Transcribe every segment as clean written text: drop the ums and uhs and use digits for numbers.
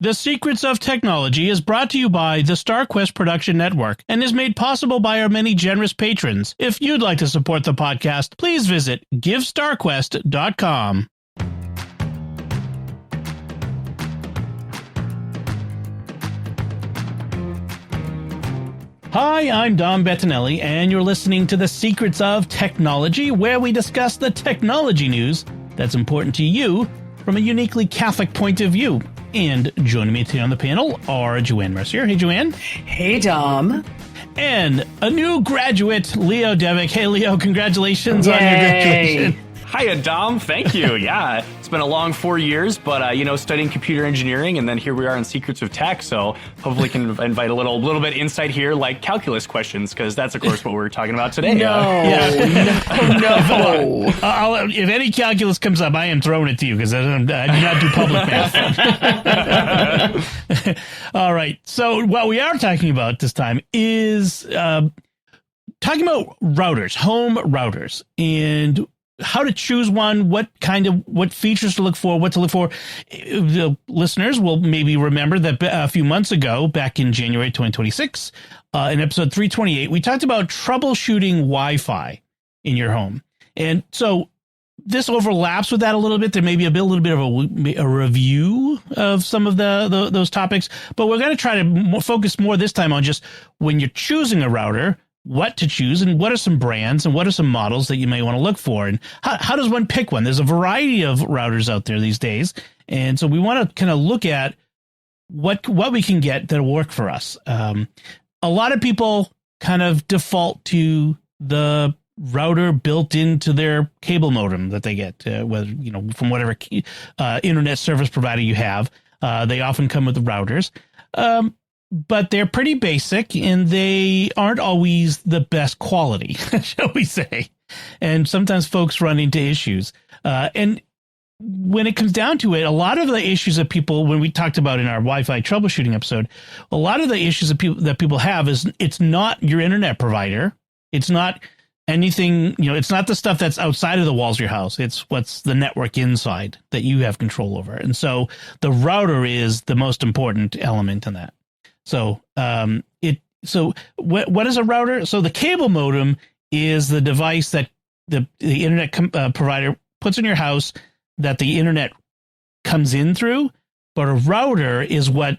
The Secrets of Technology is brought to you by the StarQuest Production Network and is made possible by our many generous patrons. If you'd like to support the podcast, please visit givestarquest.com. Hi, I'm Dom Bettinelli, and you're listening to The Secrets of Technology, where we discuss the technology news that's important to you from a uniquely Catholic point of view. And joining me today on the panel are Joanne Mercier. Hey, Joanne. Hey, Dom. And a new graduate, Leo Devick. Hey, Leo, congratulations on your graduation. Hiya, Dom. Thank you. Yeah, it's been a long 4 years, but, studying computer engineering, and then here we are in Secrets of Tech, so hopefully can invite a little bit insight here, like calculus questions, because that's, of course, what we're talking about today. No. If any calculus comes up, I am throwing it to you, because I do not do public math. All right. So what we are talking about this time is talking about routers, home routers, and how to choose one, what features to look for, what to look for. The listeners will maybe remember that a few months ago, back in January 2026, in episode 328, we talked about troubleshooting Wi-Fi in your home. And so this overlaps with that a little bit. There may be a little bit of a review of some of those topics, but we're going to try to focus more this time on just when you're choosing a router, what to choose and what are some brands and what are some models that you may want to look for, and how does one pick one? There's a variety of routers out there these days, and so we want to kind of look at what we can get that'll work for us. A lot of people kind of default to the router built into their cable modem that they get, whether from whatever internet service provider you have. They often come with the routers. But they're pretty basic, and they aren't always the best quality, shall we say. And sometimes folks run into issues. And when it comes down to it, a lot of the issues that people, when we talked about in our Wi-Fi troubleshooting episode, a lot of the issues that people have is it's not your internet provider. It's not anything, it's not the stuff that's outside of the walls of your house. It's what's the network inside that you have control over. And so the router is the most important element in that. So what is a router? So the cable modem is the device that the internet provider puts in your house that the internet comes in through. But a router is what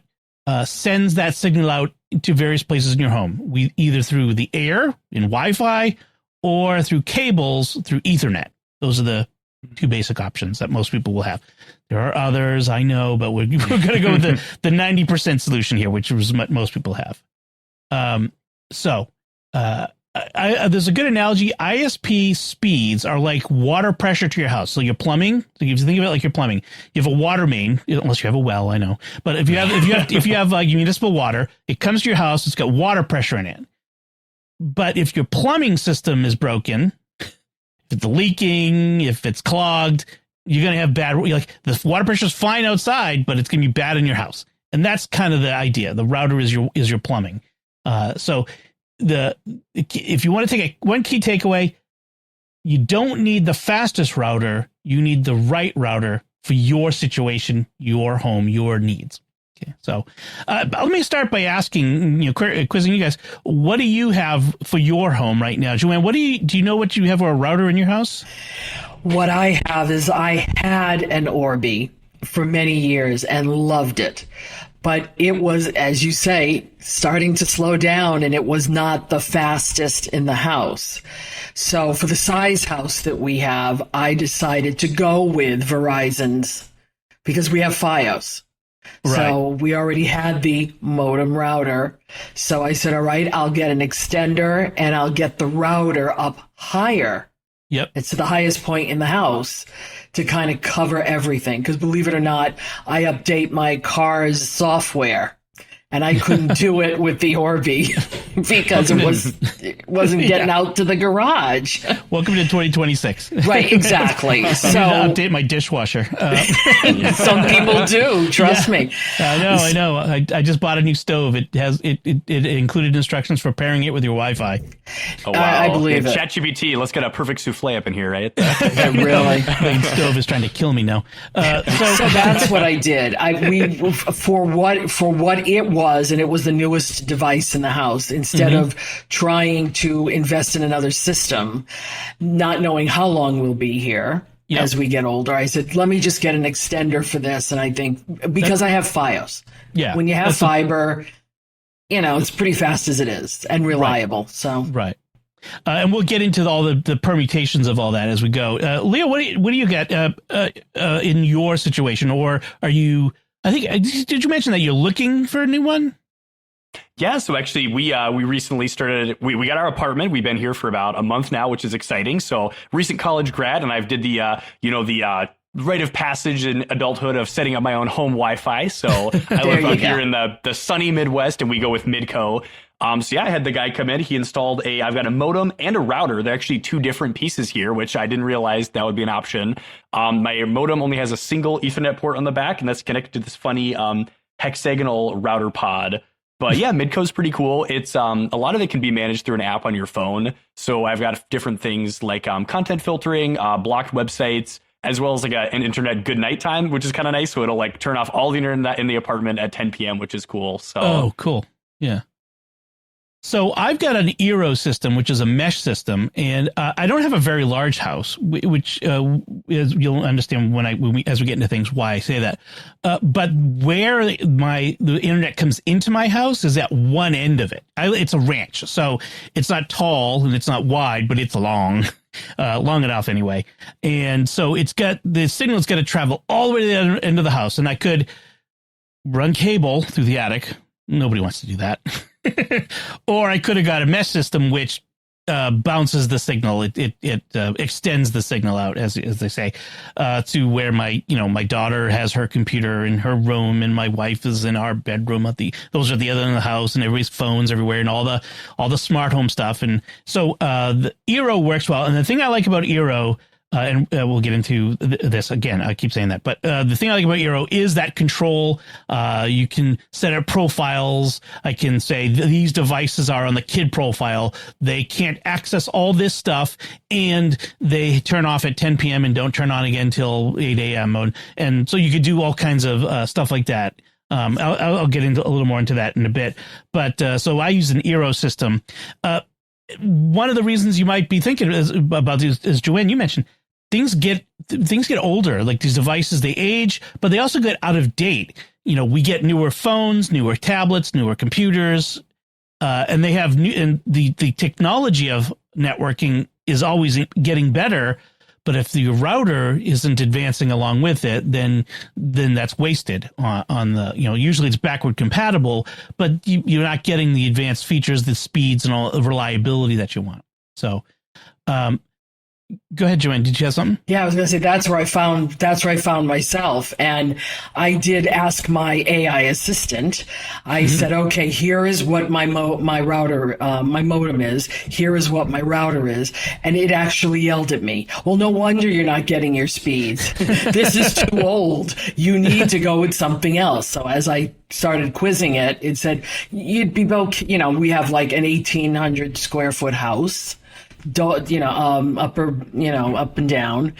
sends that signal out to various places in your home. Either through the air in Wi-Fi or through cables through Ethernet. Those are the two basic options that most people will have. There are others, I know, but we're going to go with the 90% solution here, which is what most people have. There's a good analogy. ISP speeds are like water pressure to your house. So your plumbing, if you think of it like your plumbing, you have a water main, unless you have a well, I know. But if you have municipal water, it comes to your house, it's got water pressure in it. But if your plumbing system is broken, if it's leaking, if it's clogged, you're going to have the water pressure is fine outside, but it's going to be bad in your house. And that's kind of the idea. The router is your plumbing. So if you want to take one key takeaway, you don't need the fastest router. You need the right router for your situation, your home, your needs. Okay, so let me start by asking, quizzing you guys, what do you have for your home right now? Joanne, do you know what you have for a router in your house? What I have is I had an Orbi for many years and loved it. But it was, as you say, starting to slow down, and it was not the fastest in the house. So for the size house that we have, I decided to go with Verizon's because we have Fios. Right. So we already had the modem router. So I said, all right, I'll get an extender and I'll get the router up higher. Yep. It's the highest point in the house to kind of cover everything. Because believe it or not, I update my car's software. And I couldn't do it with the Orbi because it wasn't getting out to the garage. Welcome to 2026. Right, exactly. So I need to update my dishwasher. Some people do. Trust me. I know. I just bought a new stove. It included instructions for pairing it with your Wi-Fi. Oh, wow. I believe it. ChatGPT, let's get a perfect souffle up in here, right? Really. The stove is trying to kill me now. So that's what I did. For what it was, and it was the newest device in the house. Instead of trying to invest in another system, not knowing how long we'll be here as we get older, I said, let me just get an extender for this. And I think because I have FiOS, when you have fiber, it's pretty fast as it is and reliable. Right. So right. And we'll get into all the permutations of all that as we go. Leo, what do you get in your situation? Or are you, did you mention that you're looking for a new one? Yeah, so actually we recently started, we got our apartment. We've been here for about a month now, which is exciting. So recent college grad, and I've did the rite of passage in adulthood of setting up my own home Wi-Fi. So I live up here in the sunny Midwest, and we go with Midco. So yeah, I had the guy come in. He installed I've got a modem and a router. They're actually two different pieces here, which I didn't realize that would be an option. My modem only has a single Ethernet port on the back, and that's connected to this funny hexagonal router pod. But yeah, Midco's pretty cool. It's a lot of it can be managed through an app on your phone. So I've got different things like content filtering, blocked websites, as well as like an internet good night time, which is kind of nice. So it'll like turn off all the internet in the apartment at 10 p.m., which is cool. So cool. Yeah. So I've got an Eero system, which is a mesh system, and I don't have a very large house, which is, you'll understand as we get into things why I say that. But where the internet comes into my house is at one end of it. It's a ranch, so it's not tall and it's not wide, but it's long enough anyway. And so the signal's got to travel all the way to the other end of the house, and I could run cable through the attic. Nobody wants to do that. Or I could have got a mesh system which bounces the signal. It extends the signal out, as they say, to where my daughter has her computer in her room and my wife is in our bedroom those are the other end of the house, and everybody's phones everywhere and all the smart home stuff. And so the Eero works well. And the thing I like about Eero, and we'll get into this again. I keep saying that, but the thing I like about Eero is that control. You can set up profiles. I can say these devices are on the kid profile. They can't access all this stuff, and they turn off at 10 p.m. and don't turn on again till 8 a.m. And so you could do all kinds of stuff like that. I'll get into a little more into that in a bit. But so I use an Eero system. One of the reasons you might be thinking about this, as Joanne, you mentioned, things get older. Like these devices, they age, but they also get out of date. We get newer phones, newer tablets, newer computers, and they have and the technology of networking is always getting better. But if the router isn't advancing along with it, then that's wasted on the, usually it's backward compatible, but you're not getting the advanced features, the speeds and all the reliability that you want. So, go ahead, Joanne. Did you have something? Yeah, I was going to say that's where I found myself, and I did ask my AI assistant. I said, "Okay, here is what my router, my modem is. Here is what my router is," and it actually yelled at me. "Well, no wonder you're not getting your speeds. This is too old. You need to go with something else." So as I started quizzing it, it said, "You'd be both. We have like an 1,800 square foot house." Up and down.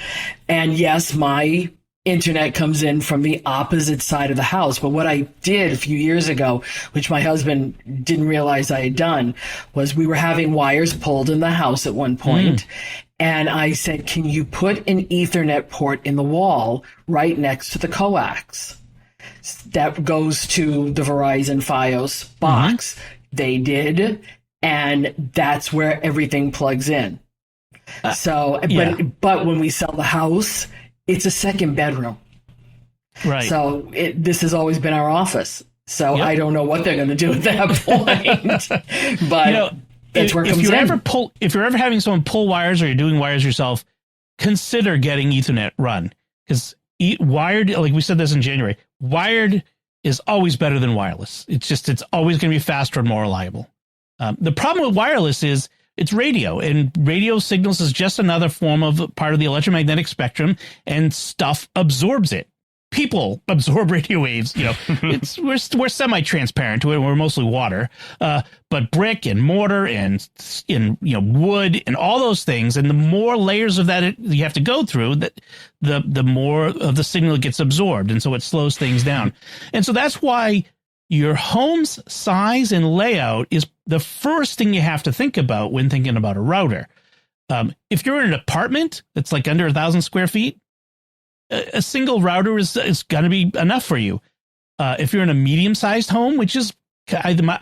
And yes, my internet comes in from the opposite side of the house. But what I did a few years ago, which my husband didn't realize I had done, was we were having wires pulled in the house at one point. And I said, "Can you put an Ethernet port in the wall right next to the coax that goes to the Verizon FiOS box?" They did. And that's where everything plugs in. But when we sell the house, it's a second bedroom. Right. So this has always been our office. So I don't know what they're going to do at that point. But that's where it comes in. If you're ever having someone pull wires or you're doing wires yourself, consider getting Ethernet run. Because wired, like we said this in January, wired is always better than wireless. It's always going to be faster and more reliable. The problem with wireless is it's radio, and radio signals is just another form of part of the electromagnetic spectrum, and stuff absorbs it. People absorb radio waves. We're semi-transparent to it. We're mostly water, but brick and mortar and wood and all those things, and the more layers of that you have to go through, that the more of the signal gets absorbed, and so it slows things down. And so that's why your home's size and layout is the first thing you have to think about when thinking about a router. If you're in an apartment that's like under 1,000 square feet, a single router is going to be enough for you. If you're in a medium-sized home, which is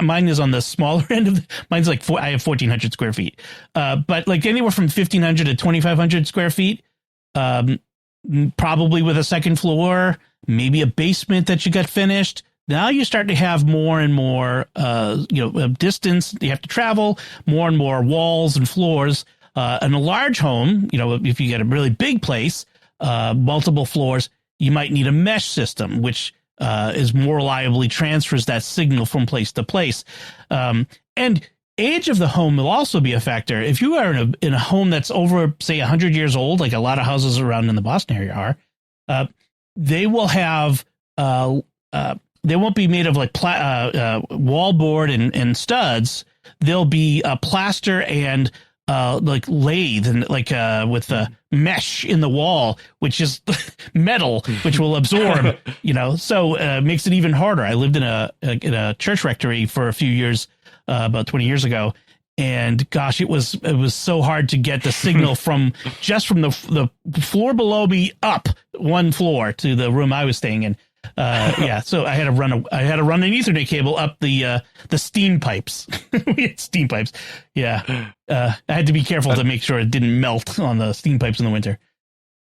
mine is on the smaller end of mine's like I have 1,400 square feet, but like anywhere from 1,500 to 2,500 square feet, probably with a second floor, maybe a basement that you got finished. Now you start to have more and more, distance you have to travel, more and more walls and floors. In a large home, if you get a really big place, multiple floors, you might need a mesh system, which is more reliably transfers that signal from place to place. And age of the home will also be a factor. If you are in a home that's over, say, 100 years old, like a lot of houses around in the Boston area are, they will have they won't be made of like wallboard and studs. They'll be plaster and like lathe and like with the mesh in the wall, which is metal, which will absorb, so it makes it even harder. I lived in a church rectory for a few years, about 20 years ago. And gosh, it was so hard to get the signal from the floor below me up one floor to the room I was staying in. So I had to run an Ethernet cable up the steam pipes. We had steam pipes. Yeah. I had to be careful to make sure it didn't melt on the steam pipes in the winter.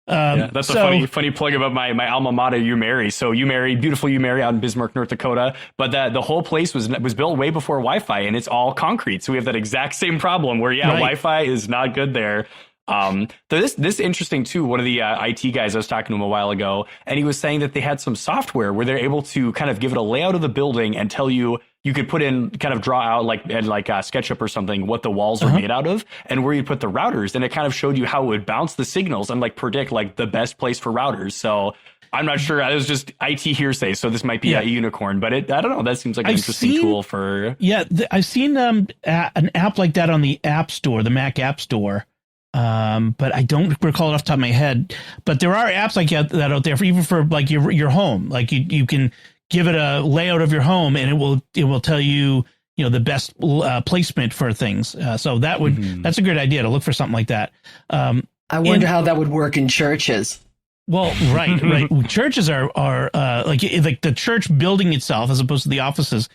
That's a funny plug about my alma mater, UMary. So beautiful UMary out in Bismarck, North Dakota. But the whole place was built way before Wi-Fi, and it's all concrete. So we have that exact same problem where, right. Wi-Fi is not good there. So this interesting too. One of the IT guys, I was talking to him a while ago, and he was saying that they had some software where they're able to kind of give it a layout of the building and tell you could put in, kind of draw out like SketchUp or something, what the walls are made out of and where you put the routers. And it kind of showed you how it would bounce the signals and like predict like the best place for routers. So I'm not sure. It was just IT hearsay. So this might be a unicorn, but I don't know. That seems like an interesting tool for. Yeah, I've seen an app like that on the App Store, the Mac App Store. But I don't recall it off the top of my head. But there are apps like that out there even for like your home. Like you can give it a layout of your home, and it will tell you the best placement for things. So that's a good idea to look for something like that. I wonder how that would work in churches. Well, right. Churches are like the church building itself, as opposed to the offices.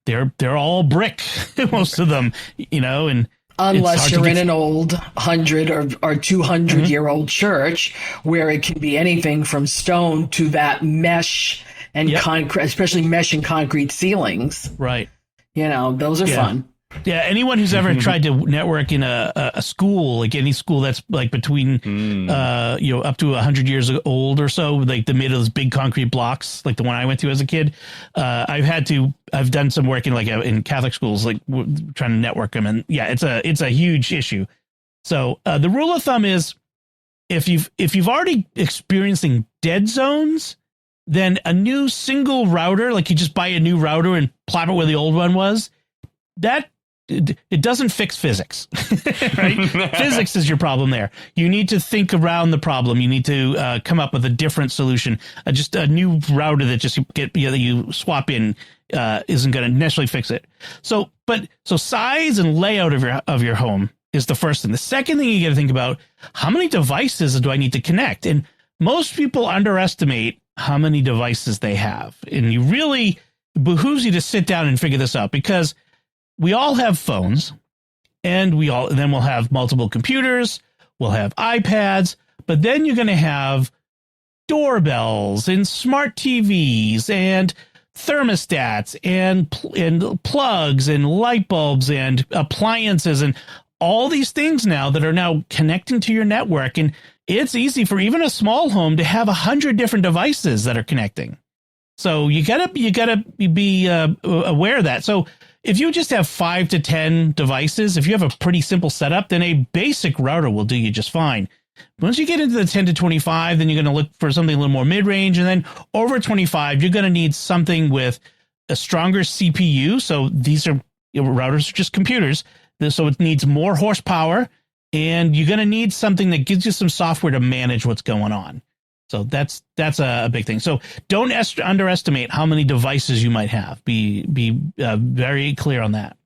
They're all brick, most of them, and. Unless you're in an old 100 or 200 year old church where it can be anything from stone to that mesh and concrete, especially mesh and concrete ceilings. Right. Those are fun. Yeah. Anyone who's ever tried to network in a school, like any school that's like between, up to 100 years old or so, like they're made of those big concrete blocks, like the one I went to as a kid. I've done some work in Catholic schools, like trying to network them. And it's a huge issue. So the rule of thumb is if you've already experiencing dead zones, then a new single router, like you just buy a new router and plop it where the old one was, it doesn't fix physics, right? Physics is your problem there. You need to think around the problem. You need to come up with a different solution. Just a new router that just that you swap in isn't going to necessarily fix it. So size and layout of your home is the first thing. The second thing you got to think about, how many devices do I need to connect? And most people underestimate how many devices they have. And you really behooves you to sit down and figure this out, because we all have phones, and then we'll have multiple computers, we'll have iPads, but then you're going to have doorbells and smart TVs and thermostats and plugs and light bulbs and appliances and all these things now that are now connecting to your network. And it's easy for even a small home to have 100 different devices that are connecting. So you gotta be aware of that. So if you just have 5 to 10 devices, if you have a pretty simple setup, then a basic router will do you just fine. Once you get into the 10 to 25, then you're going to look for something a little more mid-range. And then over 25, you're going to need something with a stronger CPU. So these are routers are just computers. So it needs more horsepower. And you're going to need something that gives you some software to manage what's going on. So that's a big thing. So don't underestimate how many devices you might have. Be very clear on that.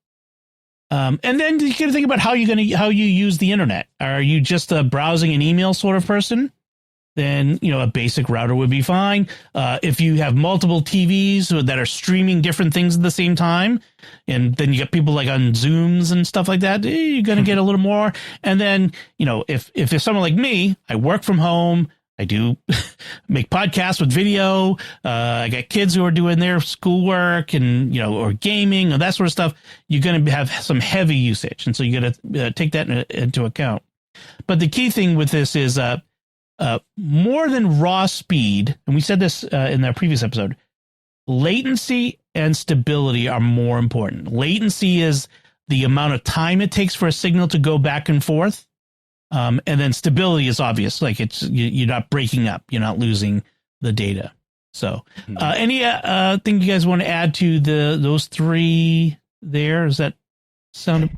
And then you got to think about how you use the internet. Are you just a browsing and email sort of person? Then, a basic router would be fine. If you have multiple TVs that are streaming different things at the same time, and then you get people like on Zooms and stuff like that, you're going to get a little more. And then, if there's someone like me, I work from home. I do make podcasts with video. I got kids who are doing their schoolwork and, or gaming and that sort of stuff. You're going to have some heavy usage. And so you got to take that into account. But the key thing with this is more than raw speed. And we said this in our previous episode, latency and stability are more important. Latency is the amount of time it takes for a signal to go back and forth. And then stability is obvious, like you're not breaking up, you're not losing the data. So, any thing you guys want to add to those three there? Does that sound?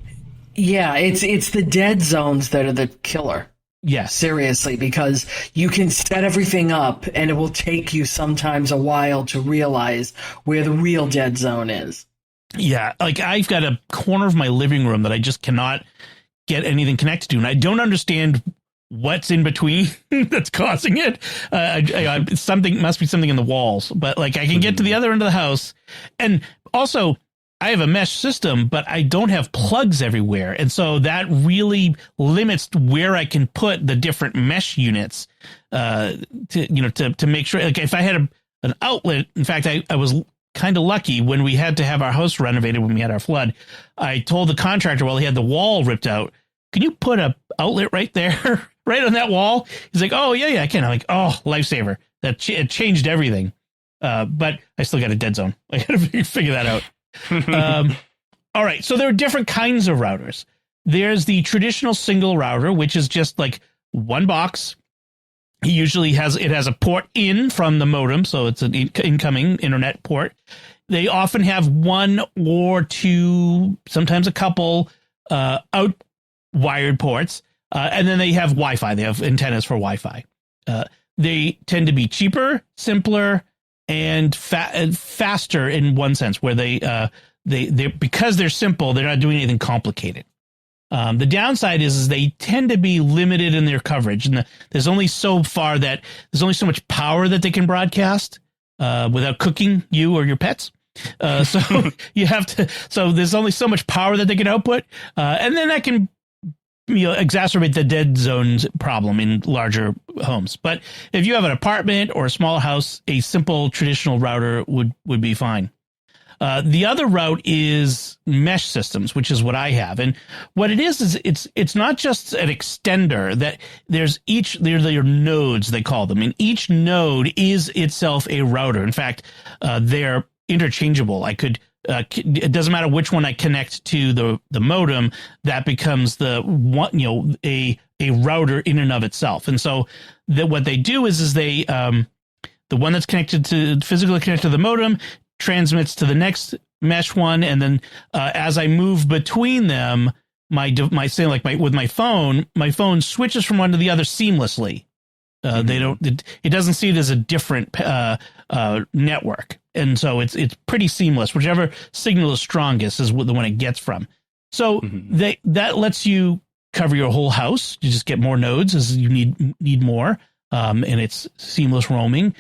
Yeah, it's the dead zones that are the killer. Yes, seriously, because you can set everything up, and it will take you sometimes a while to realize where the real dead zone is. Yeah, like I've got a corner of my living room that I just cannot get anything connected to, and I don't understand what's in between that's causing it. Something must be something in the walls, but like I can get to the other end of the house. And also I have a mesh system, but I don't have plugs everywhere. And so that really limits where I can put the different mesh units to make sure, like if I had an outlet, in fact, I was kind of lucky when we had to have our house renovated when we had our flood. I told the contractor while he had the wall ripped out, can you put a outlet right there, right on that wall? He's like, oh, yeah, I can. I'm like, oh, lifesaver. It changed everything. But I still got a dead zone. I got to figure that out. All right. So there are different kinds of routers. There's the traditional single router, which is just like one box. He usually has a port in from the modem, so it's an incoming internet port. They often have one or two, sometimes a couple out wired ports, and then they have Wi-Fi. They have antennas for Wi-Fi. They tend to be cheaper, simpler, and faster in one sense, where they because they're simple, they're not doing anything complicated. The downside is they tend to be limited in their coverage, and there's only so much power that they can broadcast without cooking you or your pets. So you have to. So there's only so much power that they can output, and then that can exacerbate the dead zones problem in larger homes. But if you have an apartment or a small house, a simple traditional router would be fine. The other route is mesh systems, which is what I have. And what it is it's not just an extender that they're nodes, they call them. And each node is itself a router. In fact, they're interchangeable. It doesn't matter which one I connect to the modem, that becomes the one, a router in and of itself. And so what they do is they, the one that's physically connected to the modem transmits to the next mesh one, and then as I move between them, with my phone switches from one to the other seamlessly. It doesn't see it as a different network, and so it's pretty seamless. Whichever signal is strongest is the one it gets from. So that lets you cover your whole house. You just get more nodes as you need more, and it's seamless roaming.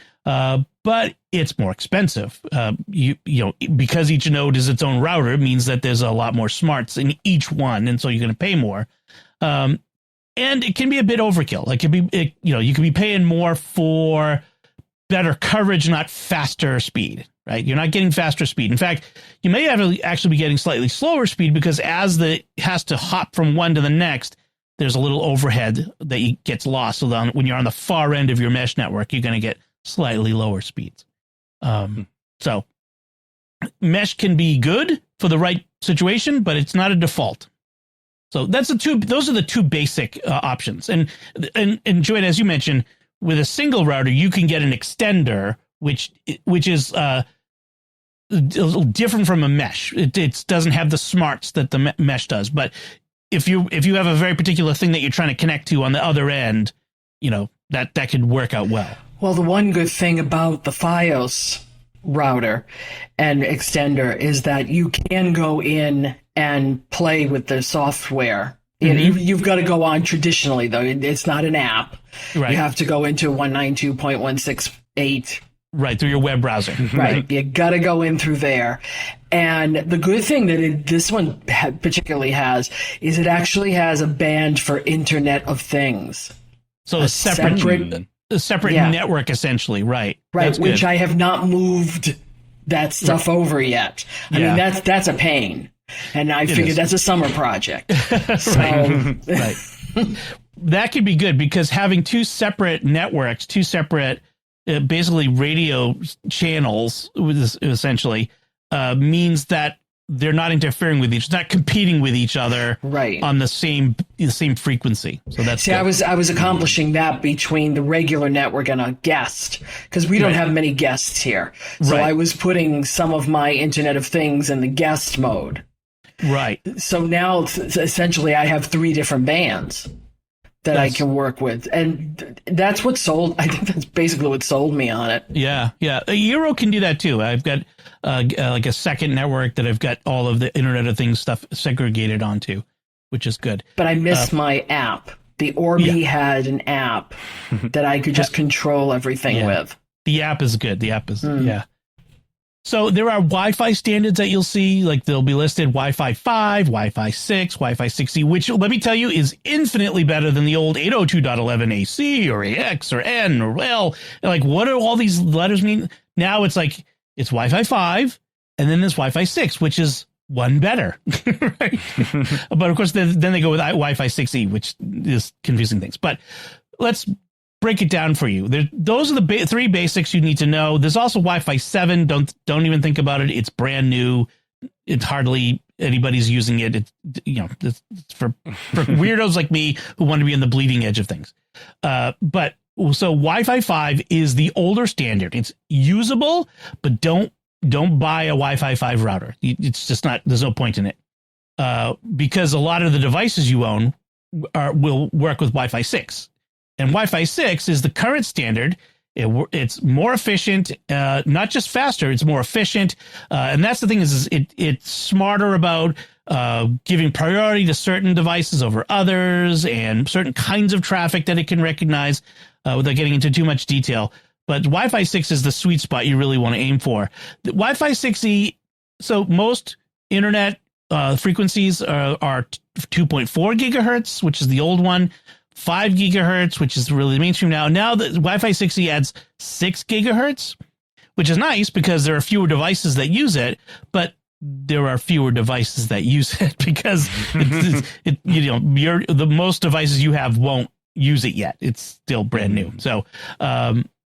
But it's more expensive. Because each node is its own router, it means that there's a lot more smarts in each one, and so you're going to pay more. And it can be a bit overkill. Like you could be paying more for better coverage, not faster speed. Right? You're not getting faster speed. In fact, you may actually be getting slightly slower speed because as has to hop from one to the next, there's a little overhead that gets lost. So then when you're on the far end of your mesh network, you're going to get slightly lower speeds. So mesh can be good for the right situation, but it's not a default. So those are the two basic options. And Joanne, as you mentioned, with a single router, you can get an extender, which is a little different from a mesh. It doesn't have the smarts that the mesh does. But if you have a very particular thing that you're trying to connect to on the other end, that could work out well. Well, the one good thing about the FiOS router and extender is that you can go in and play with the software. Mm-hmm. You've got to go on traditionally, though. It's not an app. Right. You have to go into 192.168. Right, through your web browser. Right. You got to go in through there. And the good thing that this one particularly has is it actually has a band for Internet of Things. So a separate network, essentially. Right. Right, which I have not moved that stuff over yet. I mean, that's a pain. And I figured that's a summer project. So. Right. That could be good because having two separate networks, two separate basically radio channels, essentially, means that they're not interfering with not competing with each other on the same frequency. So that's good. I was accomplishing that between the regular network and a guest because we don't have many guests here. So I was putting some of my Internet of Things in the guest mode. Right. So now essentially I have 3 different bands that I can work with. And that's what I think that's basically what sold me on it. Yeah. Yeah. A Euro can do that too. I've got like a second network that I've got all of the Internet of Things stuff segregated onto, which is good. But I missed my app. The Orbi had an app that I could just control everything with. The app is good. The app is, So there are Wi-Fi standards that you'll see, like they'll be listed Wi-Fi 5, Wi-Fi 6, Wi-Fi 6E, which let me tell you is infinitely better than the old 802.11 AC or AX or N or L. Like, what do all these letters mean? Now it's like, it's Wi-Fi 5 and then there's Wi-Fi 6, which is one better. Right? But of course, then they go with Wi-Fi 6E, which is confusing things. But let's break it down for you. Those are the 3 basics you need to know. There's also Wi-Fi 7. Don't even think about it. It's brand new. It's hardly anybody's using it. It's for weirdos like me who want to be on the bleeding edge of things. But so Wi-Fi 5 is the older standard. It's usable, but don't buy a Wi-Fi 5 router. It's just not. There's no point in it because a lot of the devices you own will work with Wi-Fi 6. And Wi-Fi 6 is the current standard. It's more efficient, not just faster. It's more efficient, and that's the thing is it's smarter about giving priority to certain devices over others and certain kinds of traffic that it can recognize without getting into too much detail. But Wi-Fi 6 is the sweet spot you really want to aim for. The Wi-Fi 6E. So most internet frequencies are 2.4 gigahertz, which is the old one. 5 gigahertz, which is really the mainstream now. Now the Wi-Fi 6E adds 6 gigahertz, which is nice because there are fewer devices that use it, but there are fewer devices that use it because the most devices you have won't use it yet. It's still brand new. So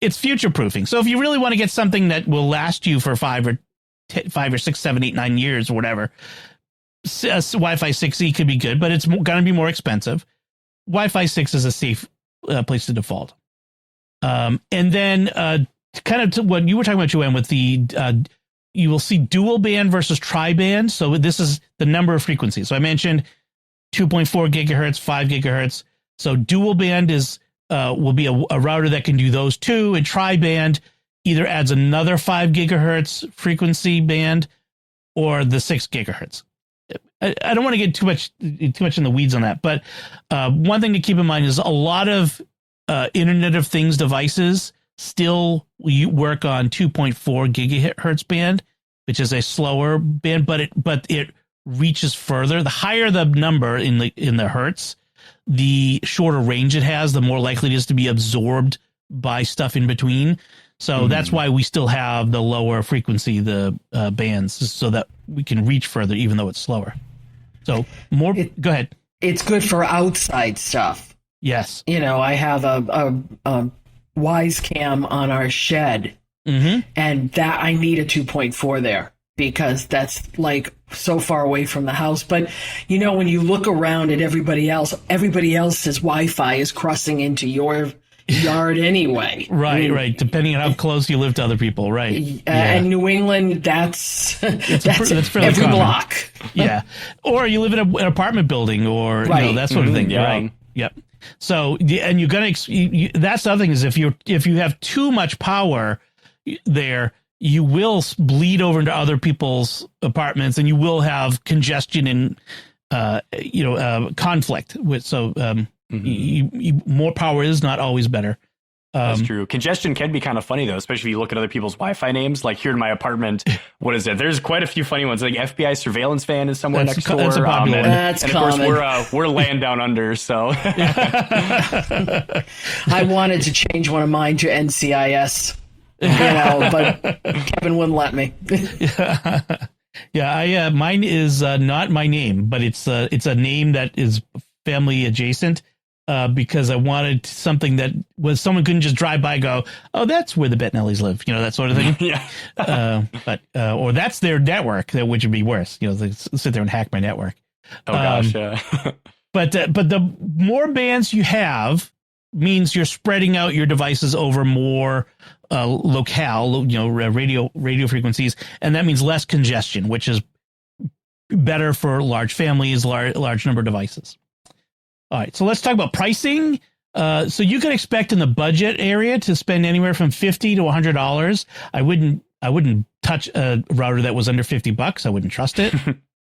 it's future proofing. So if you really want to get something that will last you for 5 or 6, 7, 8, 9 years or whatever, Wi-Fi 6E could be good, but it's going to be more expensive. Wi-Fi 6 is a safe place to default. And then kind of to what you were talking about, Joanne, with the you will see dual band versus tri-band. So this is the number of frequencies. So I mentioned 2.4 gigahertz, 5 gigahertz. So dual band will be a router that can do those two, and tri-band either adds another 5 gigahertz frequency band or the 6 gigahertz. I don't want to get too much in the weeds on that, but one thing to keep in mind is a lot of Internet of Things devices still work on 2.4 gigahertz band, which is a slower band, but it reaches further. The higher the number in the hertz, the shorter range it has, the more likely it is to be absorbed by stuff in between. So that's why we still have the lower frequency, the bands, so that we can reach further, even though it's slower. So go ahead. It's good for outside stuff. Yes. I have a Wise Cam on our shed, and that I need a 2.4 there. because that's like so far away from the house. But, you know, when you look around at everybody else's Wi-Fi is crossing into your yard anyway. Right, right. Depending on how close you live to other people, right? And New England, that's fairly every common. block. Yeah. Or you live in an apartment building or you know, that sort of thing. Yeah. Right. Yep. So, and you're going to, that's the other thing is if you have too much power there, you will bleed over into other people's apartments and you will have congestion and, conflict with, so, more power is not always better. That's true. Congestion can be kind of funny, though, especially if you look at other people's Wi-Fi names. Like here in my apartment, what is it? There's quite a few funny ones. Like FBI surveillance van is somewhere next door. That's a popular one. That's and common. of course, we're land down under. So I wanted to change one of mine to NCIS, but Kevin wouldn't let me. Yeah, mine is not my name, but it's a name that is family adjacent. Because I wanted something that was someone couldn't just drive by and go, oh, that's where the Bettinellis live, that sort of thing. Yeah. Or that's their network, which would be worse. They sit there and hack my network. Oh gosh. Yeah. But the more bands you have means you're spreading out your devices over more locale, radio frequencies, and that means less congestion, which is better for large families, large number of devices. All right, so let's talk about pricing. So you can expect in the budget area to spend anywhere from $50 to $100. I wouldn't touch a router that was under $50. I wouldn't trust it.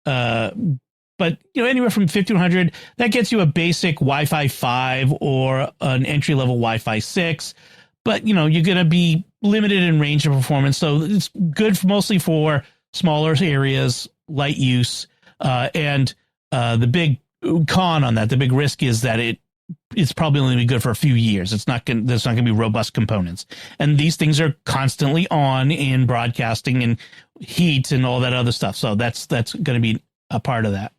But anywhere from 50 to 100, that gets you a basic Wi-Fi 5 or an entry level Wi-Fi 6. But you're going to be limited in range of performance, so it's good mostly for smaller areas, light use, and the big con on that, the big risk is that it's probably only be good for a few years. There's not going to be robust components, and these things are constantly on in broadcasting and heat and all that other stuff. So that's going to be a part of that.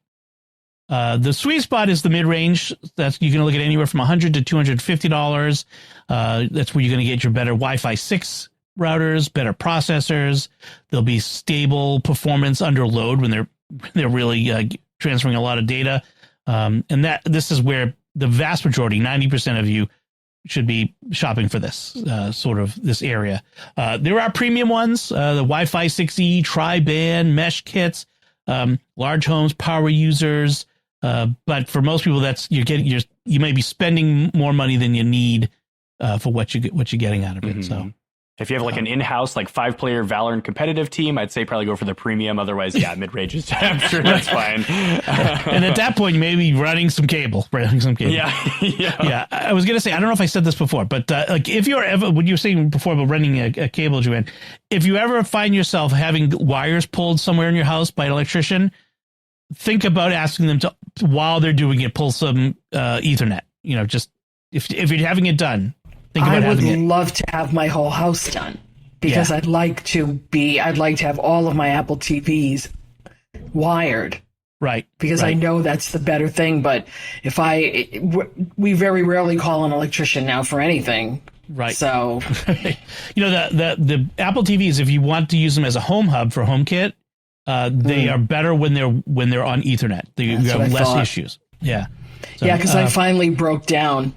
The sweet spot is the mid range. That's you can look at anywhere from $100 to $250. That's where you're going to get your better Wi-Fi 6 routers, better processors. There'll be stable performance under load when they're really transferring a lot of data. And this is where the vast majority, 90% of you, should be shopping for this this area. There are premium ones, the Wi-Fi 6E, tri-band, mesh kits, large homes, power users. But for most people, you may be spending more money than you need for what you're getting out of it. So. If you have like an in-house, like 5-player Valorant competitive team, I'd say probably go for the premium. Otherwise, mid-range is, I'm sure that's fine. And at that point, you may be running some cable. Yeah. I was going to say, I don't know if I said this before, but like if you're ever, when you were saying before about running a cable, Joanne, if you ever find yourself having wires pulled somewhere in your house by an electrician, think about asking them to, while they're doing it, pull some Ethernet. Just if you're having it done. I would love to have my whole house done because I'd like to have all of my Apple TVs wired. Right. Because I know that's the better thing. But we very rarely call an electrician now for anything. Right. So, the Apple TVs, if you want to use them as a home hub for HomeKit, they are better when they're on Ethernet. You have less issues. Yeah. So, because I finally broke down.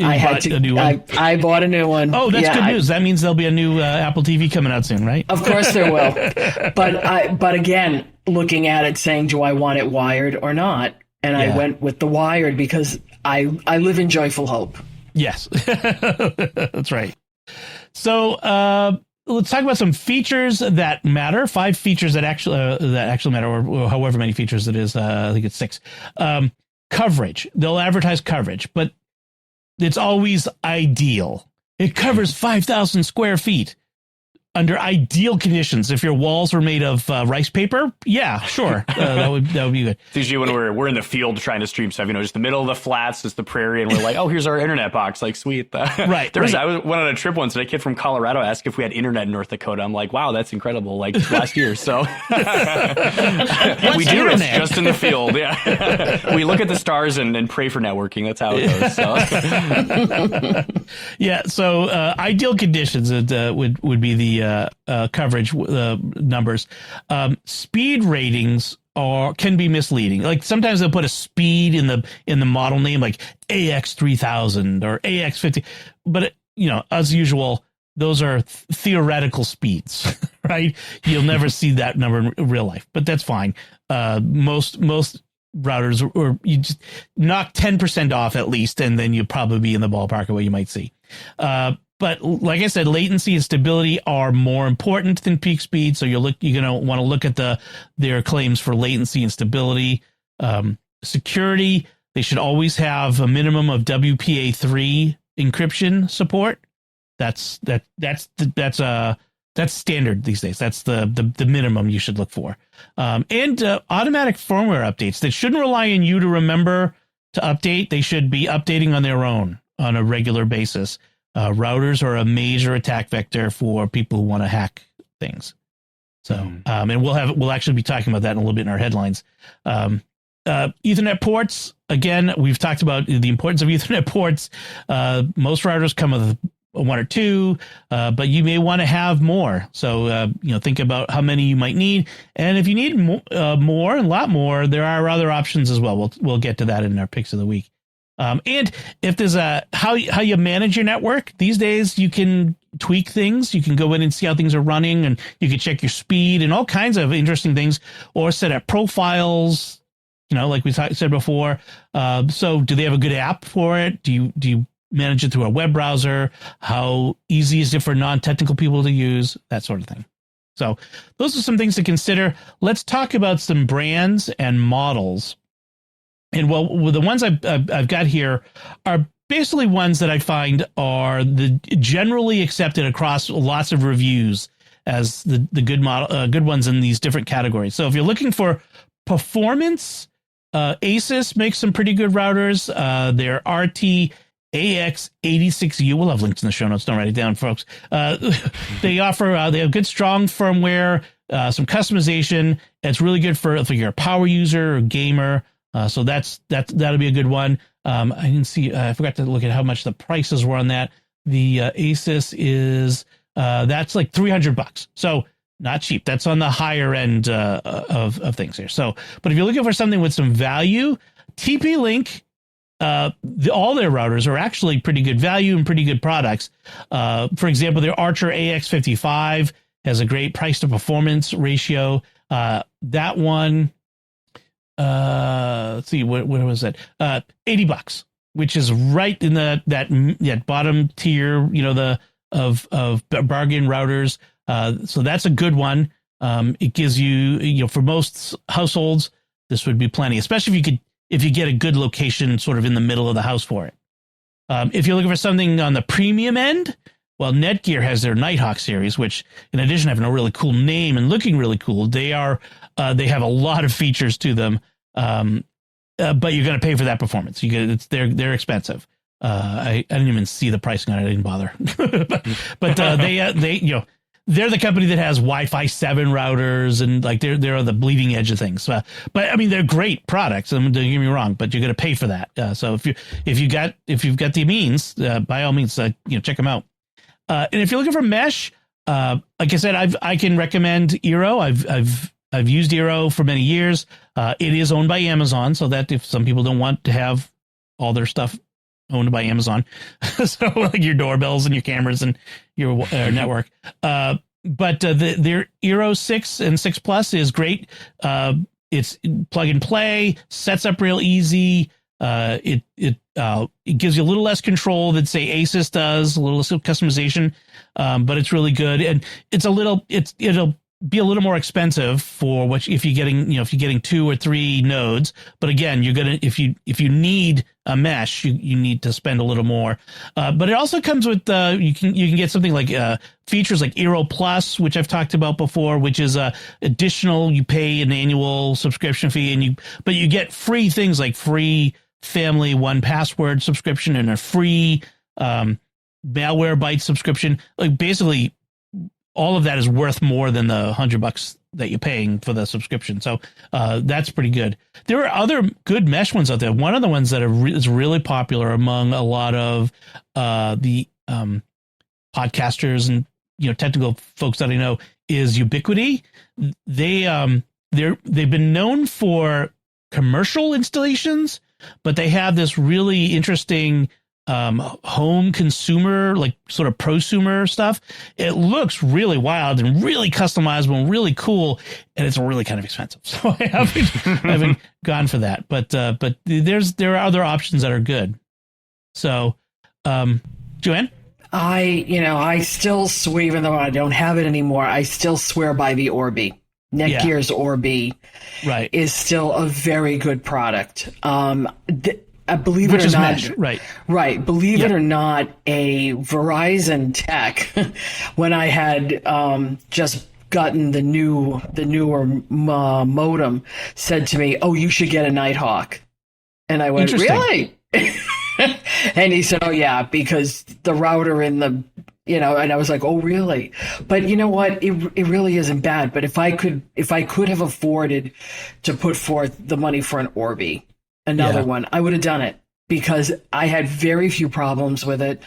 A new one. I bought a new one. Oh, that's good news. That means there'll be a new Apple TV coming out soon, right? Of course there will. But again, looking at it, saying, do I want it wired or not? And I went with the wired because I live in joyful hope. Yes, that's right. So let's talk about some features that matter. 5 features that actually matter, or however many features it is. I think it's 6. Coverage. They'll advertise coverage, but it's always ideal. It covers 5,000 square feet under ideal conditions. If your walls were made of rice paper, sure, that would be good. It's usually when we're in the field trying to stream stuff, just the middle of the flats, just the prairie, and we're like, oh, here's our internet box, like sweet. Right. I went on a trip once, and a kid from Colorado asked if we had internet in North Dakota. I'm like, wow, that's incredible. Like last year, so we do. It's just in the field. Yeah, we look at the stars and pray for networking. That's how it goes. So. So ideal conditions would be the coverage numbers. Speed ratings can be misleading. Like sometimes they'll put a speed in the model name, like AX3000 or AX50, but as usual, those are theoretical speeds, right? You'll never see that number in real life, but that's fine. Most routers, or you just knock 10% off at least, and then you'll probably be in the ballpark of what you might see. But like I said, latency and stability are more important than peak speed. So you're going to want to look at their claims for latency and stability. Security, they should always have a minimum of WPA3 encryption support. That's standard these days. That's the minimum you should look for. And automatic firmware updates that shouldn't rely on you to remember to update. They should be updating on their own on a regular basis. Routers are a major attack vector for people who want to hack things. So, and we'll actually be talking about that in a little bit in our headlines. Ethernet ports. Again, we've talked about the importance of Ethernet ports. Most routers come with one or two, but you may want to have more. So, think about how many you might need. And if you need a lot more, there are other options as well. We'll get to that in our picks of the week. And if there's how you manage your network these days, you can tweak things. You can go in and see how things are running, and you can check your speed and all kinds of interesting things, or set up profiles, like we said before. So do they have a good app for it? Do you manage it through a web browser? How easy is it for non-technical people to use? That sort of thing. So those are some things to consider. Let's talk about some brands and models. And the ones I've got here are basically ones that I find are the generally accepted across lots of reviews as the good ones in these different categories. So if you're looking for performance, Asus makes some pretty good routers. Their RT AX86U. We'll have links in the show notes. Don't write it down, folks. They have good, strong firmware, some customization. It's really good for if you're a power user or gamer. So that'll be a good one. I didn't see. I forgot to look at how much the prices were on that. The Asus is that's like $300, so not cheap. That's on the higher end of things here. So, but if you're looking for something with some value, TP-Link, all their routers are actually pretty good value and pretty good products. For example, their Archer AX55 has a great price to performance ratio. That one. Let's see, what was that? $80, which is right in that bottom tier, of bargain routers. So that's a good one. It gives you, for most households, this would be plenty, especially if you get a good location sort of in the middle of the house for it. If you're looking for something on the premium end, well, Netgear has their Nighthawk series, which in addition to having a really cool name and looking really cool, they have a lot of features to them. But you're going to pay for that performance. They're expensive. I didn't even see the pricing on it. I didn't bother. but they're the company that has Wi-Fi 7 routers, and like they're on the bleeding edge of things. But I mean, they're great products. Don't get me wrong, but you're going to pay for that. So if you've got the means, by all means, check them out. And if you're looking for mesh, like I said, I can recommend Eero. I've used Eero for many years. It is owned by Amazon, so that if some people don't want to have all their stuff owned by Amazon, so like your doorbells and your cameras and your network. But their Eero 6 and 6 Plus is great. It's plug and play, sets up real easy. It gives you a little less control than say Asus does, a little less customization, but it's really good, and it'll be a little more expensive for what if you're getting 2 or 3 nodes. But again, if you need a mesh, you need to spend a little more. But it also comes with you can get something like features like Eero Plus, which I've talked about before, which is additional. You pay an annual subscription fee, but you get free things like free family 1Password subscription and a free Malwarebytes subscription. Like basically, all of that is worth more than the $100 that you're paying for the subscription. So that's pretty good. There are other good mesh ones out there. One of the ones that is really popular among a lot of the podcasters and technical folks that I know, is Ubiquiti. They've been known for commercial installations, but they have this really interesting home consumer, like sort of prosumer stuff. It looks really wild and really customizable and really cool, and it's really kind of expensive. So I haven't gone for that. But there are other options that are good. So, Joanne? I still swear, even though I don't have it anymore, I still swear by the Orbi. Netgear's Orbi is still a very good product. Believe it or not, mesh, right. Believe it or not, a Verizon tech, when I had just gotten the newer modem, said to me, "Oh, you should get a Nighthawk," and I went, "Really?" And he said, "Oh yeah, because the router in the." And I was like, "Oh, really?" But you know what? It really isn't bad. But if I could have afforded to put forth the money for an Orbi, another one, I would have done it, because I had very few problems with it.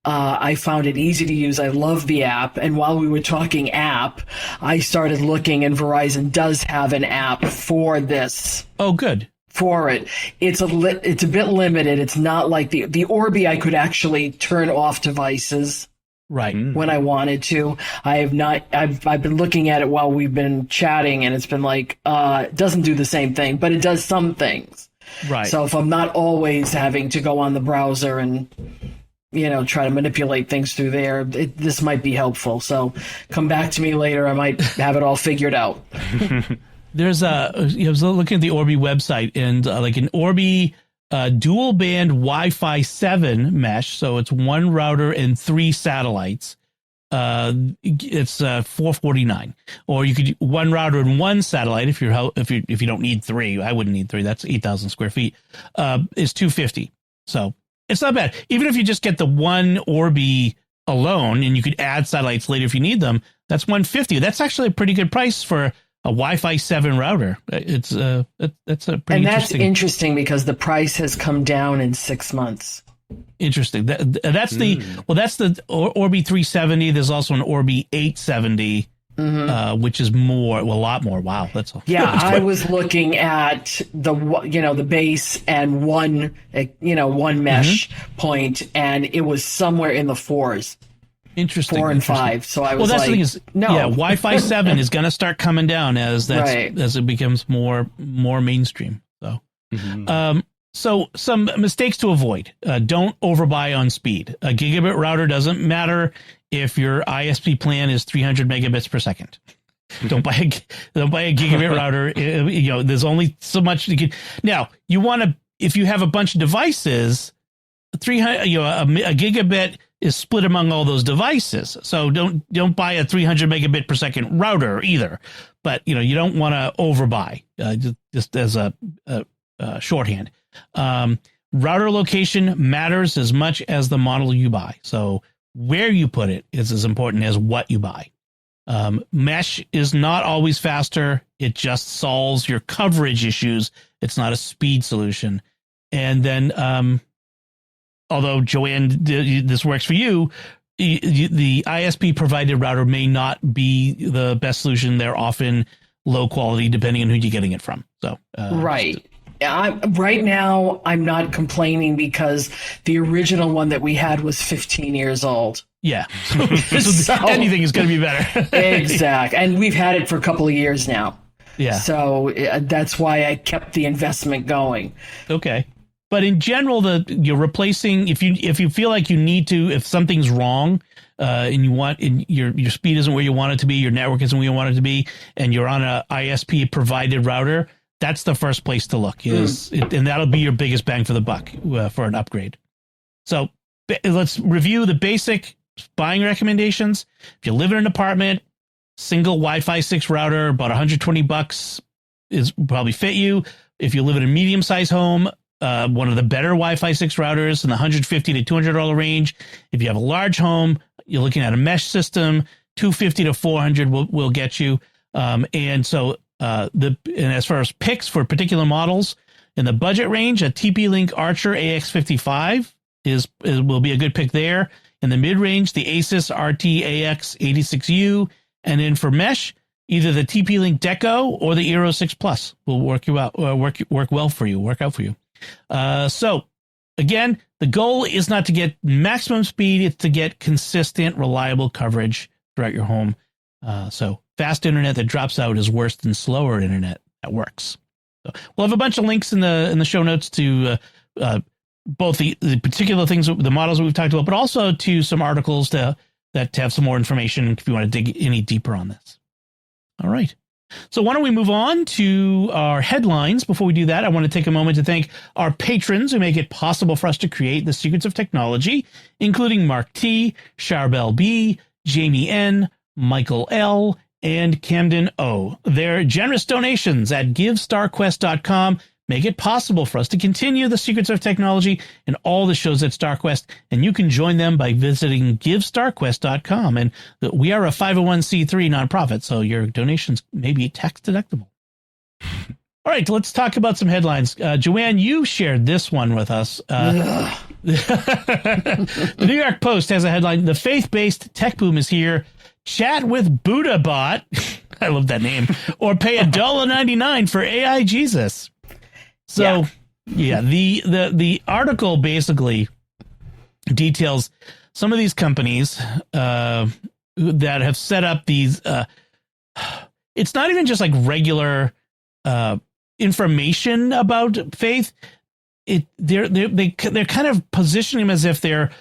I found it easy to use. I love the app. And while we were talking app, I started looking, and Verizon does have an app for this. Oh, good. For it. It's a bit limited. It's not like the Orbi. I could actually turn off devices. Right. When I wanted to. I have not. I've been looking at it while we've been chatting, and it's been like, it doesn't do the same thing, but it does some things. Right. So if I'm not always having to go on the browser and, try to manipulate things through there, this might be helpful. So come back to me later. I might have it all figured out. There's I was looking at the Orbi website, and like an Orbi dual band Wi-Fi 7 mesh, so it's one router and 3 satellites. It's $449, or you could one router and 1 satellite if you don't need 3. I wouldn't need 3. That's 8,000 square feet. Is $250. So it's not bad. Even if you just get the one Orbi alone, and you could add satellites later if you need them, that's $150. That's actually a pretty good price for a Wi-Fi 7 router. It's that's a pretty interesting because the price has come down in 6 months. Interesting. That's the Orbi 370. There's also an Orbi 870, which is a lot more. Wow, that's I was looking at the base and one mesh point, and it was somewhere in the $4s. Interesting. 4 and 5. So I was that's the thing is, no. Yeah, Wi-Fi 7 is going to start coming down as it becomes more mainstream. So, so some mistakes to avoid. Don't overbuy on speed. A gigabit router doesn't matter if your ISP plan is 300 megabits per second. Don't buy a gigabit router. There's only so much you can. Now, if you have a bunch of devices, 300, a gigabit is split among all those devices. So don't buy a 300 megabit per second router either. But you don't want to overbuy. Just as a shorthand. Router location matters as much as the model you buy. So where you put it is as important as what you buy. Mesh is not always faster. It just solves your coverage issues. It's not a speed solution. And then, although Joanne, this works for you, the ISP provided router may not be the best solution. They're often low quality depending on who you're getting it from. So right. Right now, I'm not complaining because the original one that we had was 15 years old. Yeah. So anything is going to be better. Exactly. And we've had it for a couple of years now. Yeah. So that's why I kept the investment going. Okay. But in general, you're replacing, if you feel like you need to, if something's wrong, and your speed isn't where you want it to be, your network isn't where you want it to be, and you're on a ISP provided router, that's the first place to look, and that'll be your biggest bang for the buck for an upgrade. So let's review the basic buying recommendations. If you live in an apartment, single Wi-Fi 6 router, about $120 is probably fit you. If you live in a medium-sized home, one of the better Wi-Fi 6 routers in the $150 to $200 range. If you have a large home, you're looking at a mesh system, $250 to $400 will get you. And as far as picks for particular models in the budget range, a TP-Link Archer AX55 will be a good pick there. In the mid-range, the Asus RT-AX86U, and then for mesh, either the TP-Link Deco or the Eero 6 Plus will work out for you. So again, the goal is not to get maximum speed, it's to get consistent, reliable coverage throughout your home. So fast internet that drops out is worse than slower internet that works. So we'll have a bunch of links in the show notes to both the particular things, the models that we've talked about, but also to some articles that have some more information if you want to dig any deeper on this. All right. So why don't we move on to our headlines? Before we do that, I want to take a moment to thank our patrons who make it possible for us to create the secrets of technology, including Mark T, Charbel B, Jamie N, Michael L, and Camden O. Their generous donations at GiveStarQuest.com make it possible for us to continue the secrets of technology and all the shows at StarQuest, and you can join them by visiting GiveStarQuest.com. And we are a 501c3 nonprofit, so your donations may be tax deductible. All right, let's talk about some headlines. Joanne, you shared this one with us. The New York Post has a headline: "The faith-based tech boom is here. Chat with BuddhaBot." I love that name. "Or pay $1.99 for AI Jesus." So, the article basically details some of these companies that have set up these. It's not even just like regular information about faith. They're kind of positioning them as if they're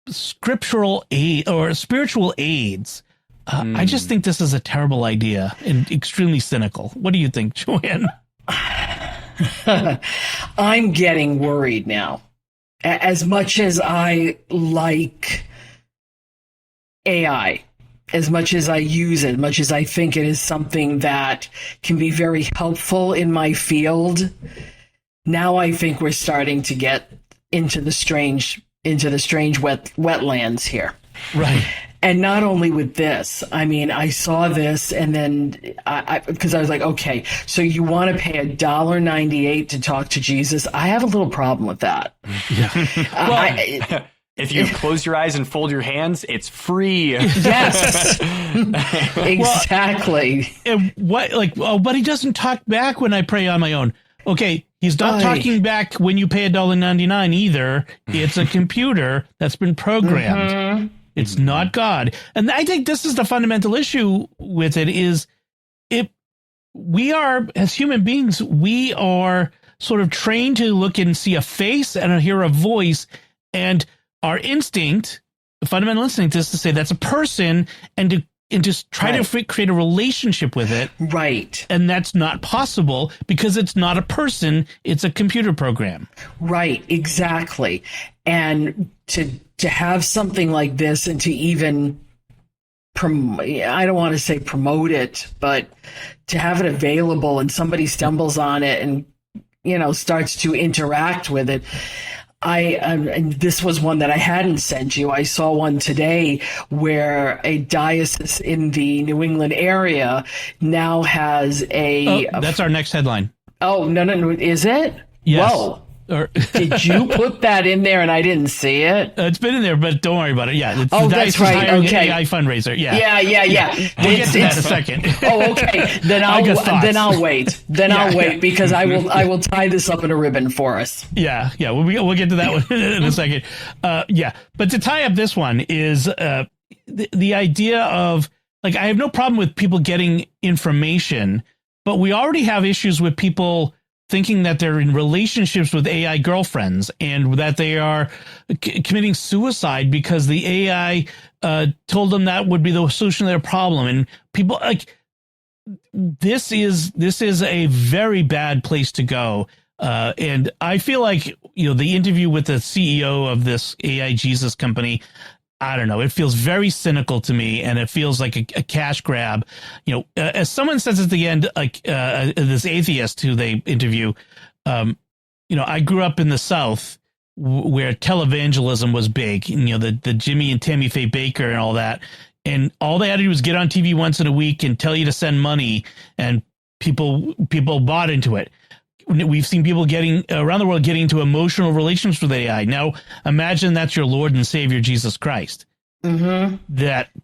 scriptural aid or spiritual aids. I just think this is a terrible idea and extremely cynical. What do you think, Joanne? I'm getting worried now. As much as I like AI, as much as I use it, as much as I think it is something that can be very helpful in my field, now I think we're starting to get into the strange wetlands here. Right. And not only with this, I mean, I saw this and then because I was like, okay, so you want to pay $1.98 to talk to Jesus? I have a little problem with that. Yeah. If you close your eyes and fold your hands, it's free. Yes, exactly. But he doesn't talk back when I pray on my own. Okay, he's not talking back when you pay $1.99 either. It's a computer that's been programmed. Mm-hmm. It's not God. And I think this is the fundamental issue with it is we are, as human beings, we are sort of trained to look and see a face and hear a voice. And our instinct, the fundamental instinct is to say that's a person and to just try to create a relationship with it. Right. And that's not possible because it's not a person. It's a computer program. Right. Exactly. And to have something like this and to even, I don't want to say promote it, but to have it available and somebody stumbles on it and, starts to interact with it. And this was one that I hadn't sent you. I saw one today where a diocese in the New England area now has that's our next headline. Oh, no. Is it? Yes. Whoa. Did you put that in there and I didn't see it? It's been in there, but don't worry about it. Yeah. It's that's right. Okay. AI fundraiser. Yeah. Yeah. We'll get to that in a second. Oh, okay. Then I'll wait. I'll wait because I will tie this up in a ribbon for us. Yeah. We'll get to that one in a second. But to tie up this one is the idea of I have no problem with people getting information, but we already have issues with people thinking that they're in relationships with AI girlfriends and that they are committing suicide because the AI told them that would be the solution to their problem. And people this is a very bad place to go. And I feel like, the interview with the CEO of this AI Jesus company, I don't know. It feels very cynical to me, and it feels like a cash grab. As someone says at the end, this atheist who they interview, I grew up in the South where televangelism was big. The Jimmy and Tammy Faye Baker and all that, and all they had to do was get on TV once in a week and tell you to send money, and people bought into it. we've seen people getting around the world getting into emotional relationships with AI. Now, imagine that's your Lord and Savior, Jesus Christ. Mm-hmm.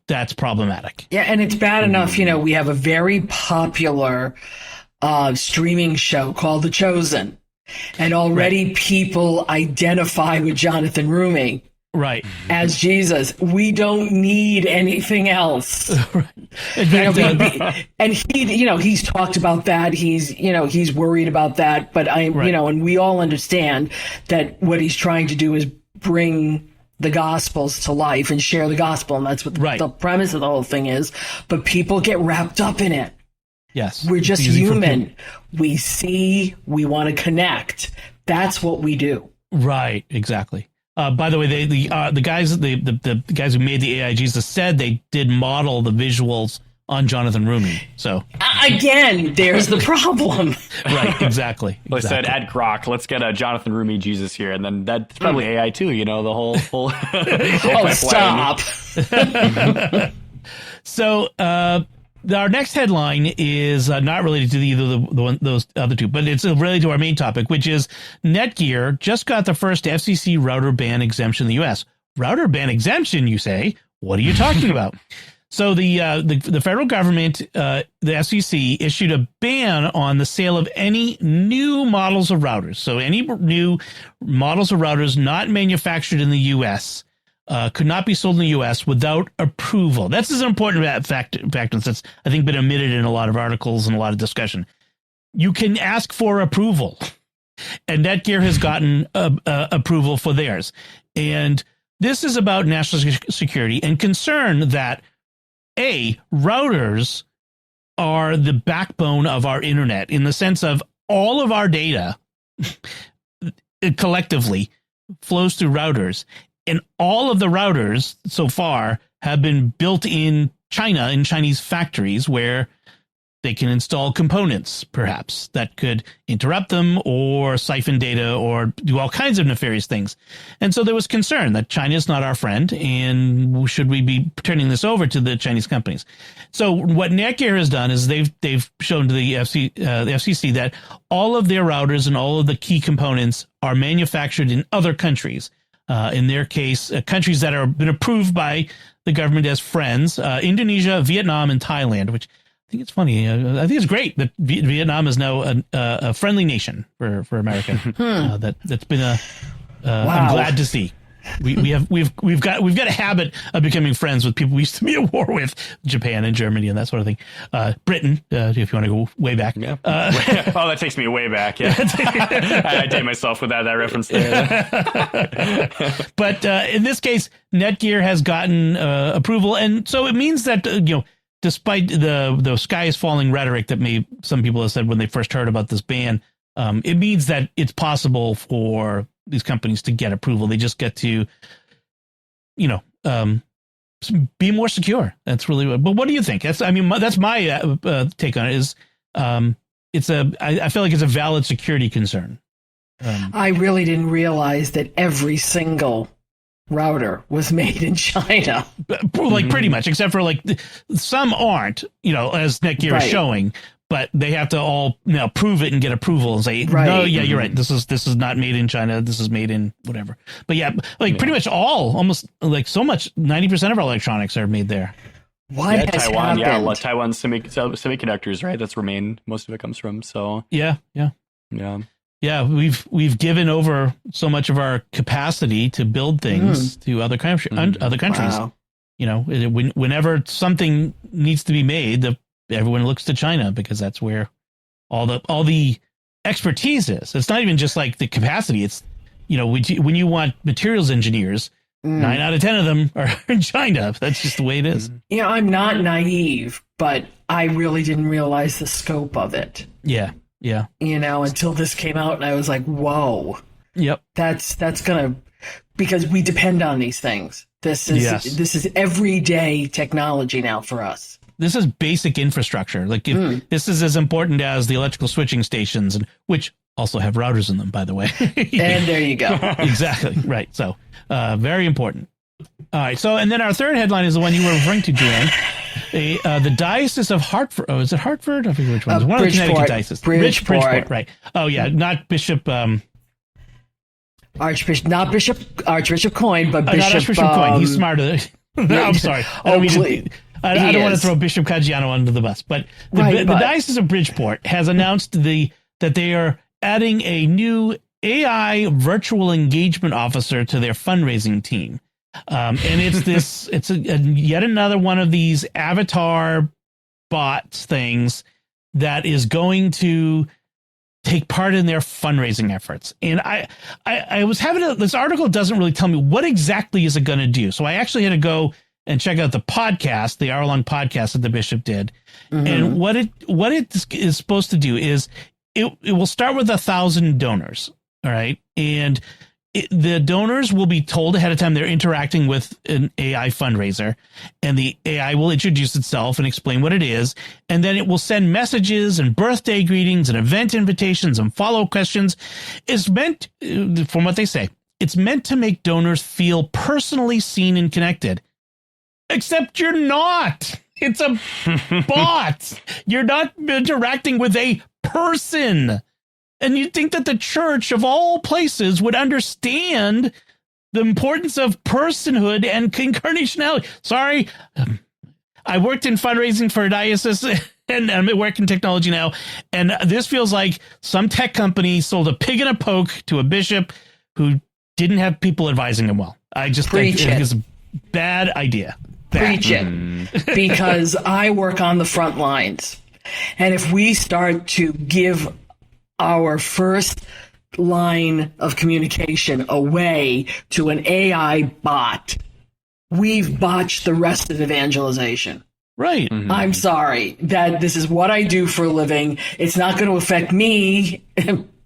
That's problematic. Yeah, and it's bad enough, we have a very popular streaming show called The Chosen, and already people identify with Jonathan Rumi. Right. As Jesus. We don't need anything else. Right. And he's talked about that. He's worried about that. But and we all understand that what he's trying to do is bring the Gospels to life and share the gospel. And that's what the premise of the whole thing is. But people get wrapped up in it. Yes. We're just human. We see, we want to connect. That's what we do. Right. Exactly. By the way, the guys who made the AI Jesus said they did model the visuals on Jonathan Rumi. So again, there's the problem. Right, exactly. They said add Grok. Let's get a Jonathan Rumi Jesus here, and then that's probably AI too. The whole. Stop. So our next headline is not related to either those other two, but it's related to our main topic, which is Netgear just got the first FCC router ban exemption in the U.S. Router ban exemption, you say? What are you talking about? So the federal government, the FCC, issued a ban on the sale of any new models of routers. So any new models of routers not manufactured in the U.S. Could not be sold in the U.S. without approval. That's an important fact that's, I think, been omitted in a lot of articles and a lot of discussion. You can ask for approval, and Netgear has gotten approval for theirs. And this is about national security and concern that, routers are the backbone of our internet in the sense of all of our data collectively flows through routers. And all of the routers so far have been built in China, in Chinese factories, where they can install components, perhaps, that could interrupt them or siphon data or do all kinds of nefarious things. And so there was concern that China is not our friend, and should we be turning this over to the Chinese companies? So what Netgear has done is they've shown to the FCC that all of their routers and all of the key components are manufactured in other countries. In their case, countries that have been approved by the government as friends, Indonesia, Vietnam, and Thailand, which I think it's funny. I think it's great that Vietnam is now a friendly nation for America. That's been wow. I'm glad to see. We've got a habit of becoming friends with people we used to be at war with, Japan and Germany and that sort of thing. Britain, if you want to go way back. Yeah. That takes me way back. Yeah, I date myself with that reference there. But in this case, Netgear has gotten approval, and so it means that despite the sky is falling rhetoric that some people have said when they first heard about this ban, it means that it's possible for these companies to get approval. They just get to, be more secure. That's really. But what do you think? That's my take on it. Is I feel like it's a valid security concern. I really didn't realize that every single router was made in China. Like pretty much, except for some aren't. As Netgear is showing. But they have to all prove it and get approval and say, no, yeah, you're right. This is not made in China. This is made in whatever. But pretty much almost so much, 90% of our electronics are made there. What has Taiwan, happened? Taiwan semiconductors, right? That's where most of it comes from. So yeah. We've given over so much of our capacity to build things to other countries. Wow. Whenever something needs to be made, everyone looks to China because that's where all the expertise is. It's not even just like the capacity. It's, when you want materials engineers, 9 out of 10 of them are in China. That's just the way it is. I'm not naive, but I really didn't realize the scope of it. Yeah. Until this came out, and I was like, whoa. Yep. That's because we depend on these things. This is everyday technology now for us. This is basic infrastructure. This is as important as the electrical switching stations, which also have routers in them, by the way. And there you go. Exactly. Right. So very important. All right. So, and then our third headline is the one you were referring to, Joanne. The diocese of Hartford. Oh, is it Hartford? I forget which one. One of the Connecticut dioceses. Bridgeport, right? Oh, yeah, not Bishop. Archbishop, not Archbishop Coyne, but Bishop. Not Archbishop Coyne. He's smarter. I'm sorry. I don't want to throw Bishop Caggiano under the bus, but the Diocese of Bridgeport has announced that they are adding a new AI virtual engagement officer to their fundraising team. And it's yet another one of these avatar bots things that is going to take part in their fundraising efforts. And I was having this article doesn't really tell me what exactly is it going to do. So I actually had to go and check out the podcast, the hour-long podcast that the bishop did. Mm-hmm. And what it is supposed to do is it will start with 1,000 donors. All right. And the donors will be told ahead of time they're interacting with an AI fundraiser, and the AI will introduce itself and explain what it is. And then it will send messages and birthday greetings and event invitations and follow questions. It's meant, from what they say, it's meant to make donors feel personally seen and connected. Except you're not. It's a bot. You're not interacting with a person. And you'd think that the church of all places would understand the importance of personhood and incarnationality. Sorry, I worked in fundraising for a diocese, and I'm working technology now. And this feels like some tech company sold a pig in a poke to a bishop who didn't have people advising him well. I just think it's a bad idea. Preach it. Because I work on the front lines. And if we start to give our first line of communication away to an AI bot, we've botched the rest of evangelization. Right. Mm-hmm. I'm sorry that this is what I do for a living. It's not going to affect me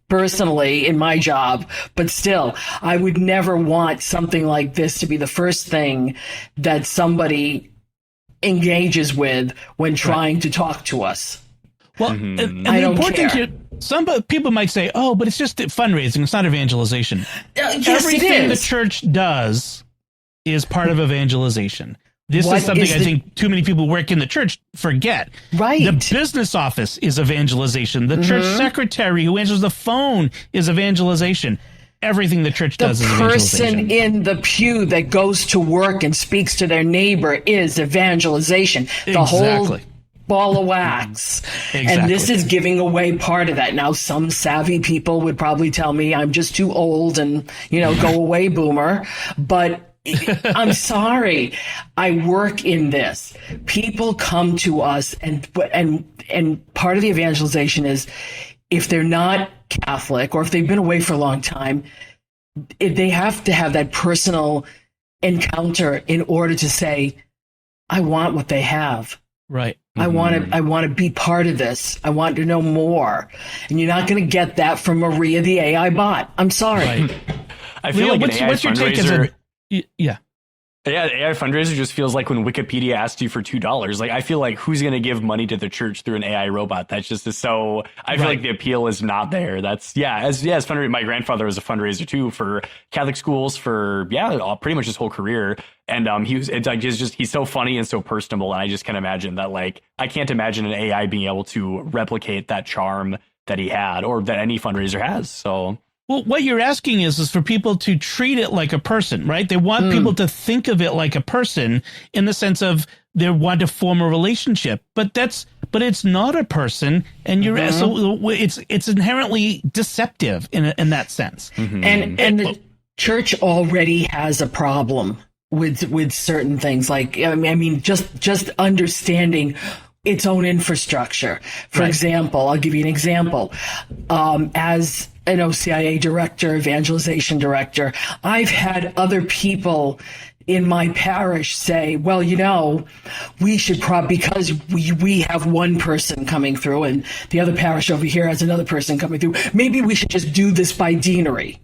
personally in my job, but still, I would never want something like this to be the first thing that somebody engages with when trying to talk to us. Well, and the important thing here, some people might say, "Oh, but it's just fundraising; it's not evangelization." Yes, everything the church does is part of evangelization. This is something I think too many people who work in the church forget. Right. The business office is evangelization. The church secretary who answers the phone is evangelization. Everything the church does is evangelization. The person in the pew that goes to work and speaks to their neighbor is evangelization. The whole ball of wax. Exactly. And this is giving away part of that. Now, some savvy people would probably tell me I'm just too old and, go away, boomer. But I'm sorry. I work in this. People come to us and part of the evangelization is if they're not Catholic or if they've been away for a long time, they have to have that personal encounter in order to say, I want what they have. Right. I want to be part of this. I want to know more. And you're not going to get that from Maria, the AI bot. I'm sorry. Right. I feel like what's your take as yeah. Yeah, AI fundraiser just feels like when Wikipedia asked you for $2. Like, I feel like who's going to give money to the church through an AI robot? That's just so. I feel like the appeal is not there. That's as fundraiser. My grandfather was a fundraiser too for Catholic schools for pretty much his whole career. And he's so funny and so personable. And I just can't imagine that. Like, I can't imagine an AI being able to replicate that charm that he had or that any fundraiser has. So. Well, what you're asking is for people to treat it like a person, right? They want people to think of it like a person in the sense of they want to form a relationship, but it's not a person, and so it's inherently deceptive in that sense. Mm-hmm. And the church already has a problem with certain things, like I mean, just understanding its own infrastructure. For example, I'll give you an example. As an OCIA director, evangelization director, I've had other people in my parish say, well, we should because we have one person coming through and the other parish over here has another person coming through. Maybe we should just do this by deanery.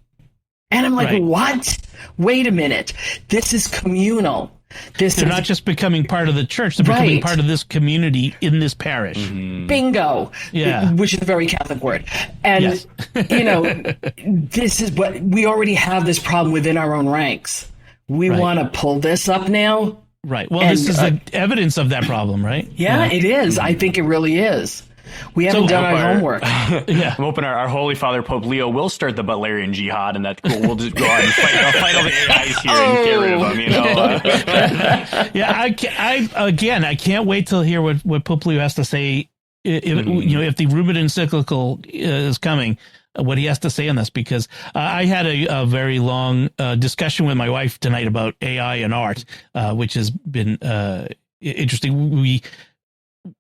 And I'm like, what? Wait a minute. This is communal. They're not just becoming part of the church; they're becoming part of this community in this parish. Mm-hmm. Bingo! Yeah, which is a very Catholic word. And this is what we already have this problem within our own ranks. We want to pull this up now. Right. Well, And, this is the evidence of that problem, right? Yeah, it is. I think it really is. We haven't done our homework. Yeah. I'm hoping our Holy Father Pope Leo will start the Butlerian jihad, and that we'll just go out and fight all the AIs here and get rid of them. You know. Yeah. I can't wait to hear what Pope Leo has to say. If the Ruben encyclical is coming, what he has to say on this, because I had a very long discussion with my wife tonight about AI and art, which has been interesting.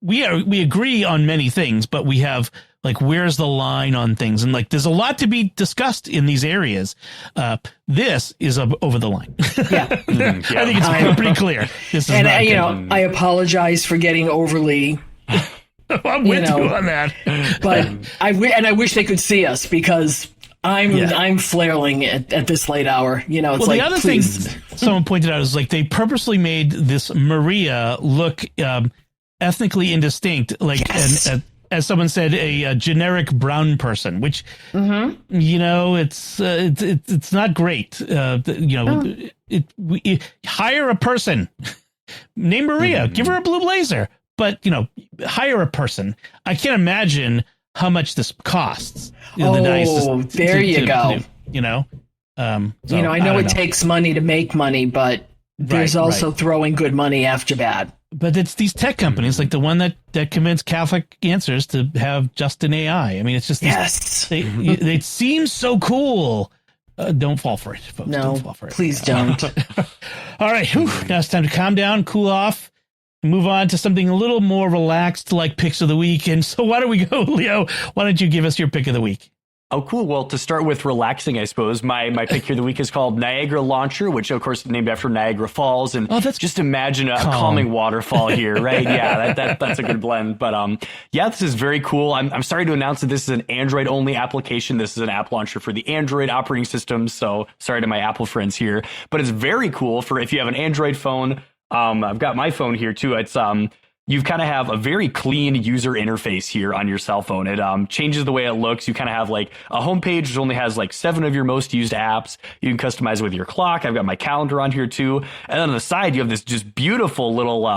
We agree on many things, but we have like, where's the line on things? And like, there's a lot to be discussed in these areas. This is over the line. Yeah. I think it's pretty clear. This is And, not good. I apologize for getting overly... I'm with you on that. But I wish they could see us, because I'm flailing at this late hour. You know, it's well, like, the other please. thing someone pointed out is like they purposely made this Maria look ethnically indistinct, like as someone said, a generic brown person, which it's not great. Hire a person, name Maria, give her a blue blazer, but hire a person. I can't imagine how much this costs. There you go. I know it takes money to make money, but there's also throwing good money after bad. But it's these tech companies, like the one that convinced Catholic Answers to have just an AI. I mean, it's just it seems so cool. Don't fall for it, folks. No, don't fall for it. Please don't. All right, now it's time to calm down, cool off, and move on to something a little more relaxed, like picks of the week. And so, why don't we go, Leo? Why don't you give us your pick of the week? Oh, cool. Well, to start with relaxing, I suppose, my pick here of the week is called Niagara Launcher, which, of course, is named after Niagara Falls. And just imagine a calming waterfall here, right? Yeah, that's a good blend. But this is very cool. I'm sorry to announce that this is an Android-only application. This is an app launcher for the Android operating system. So sorry to my Apple friends here. But it's very cool for if you have an Android phone. I've got my phone here, too. It's you kind of have a very clean user interface here on your cell phone. It changes the way it looks. You kind of have like a homepage which only has like 7 of your most used apps. You can customize with your clock. I've got my calendar on here too. And then on the side, you have this just beautiful little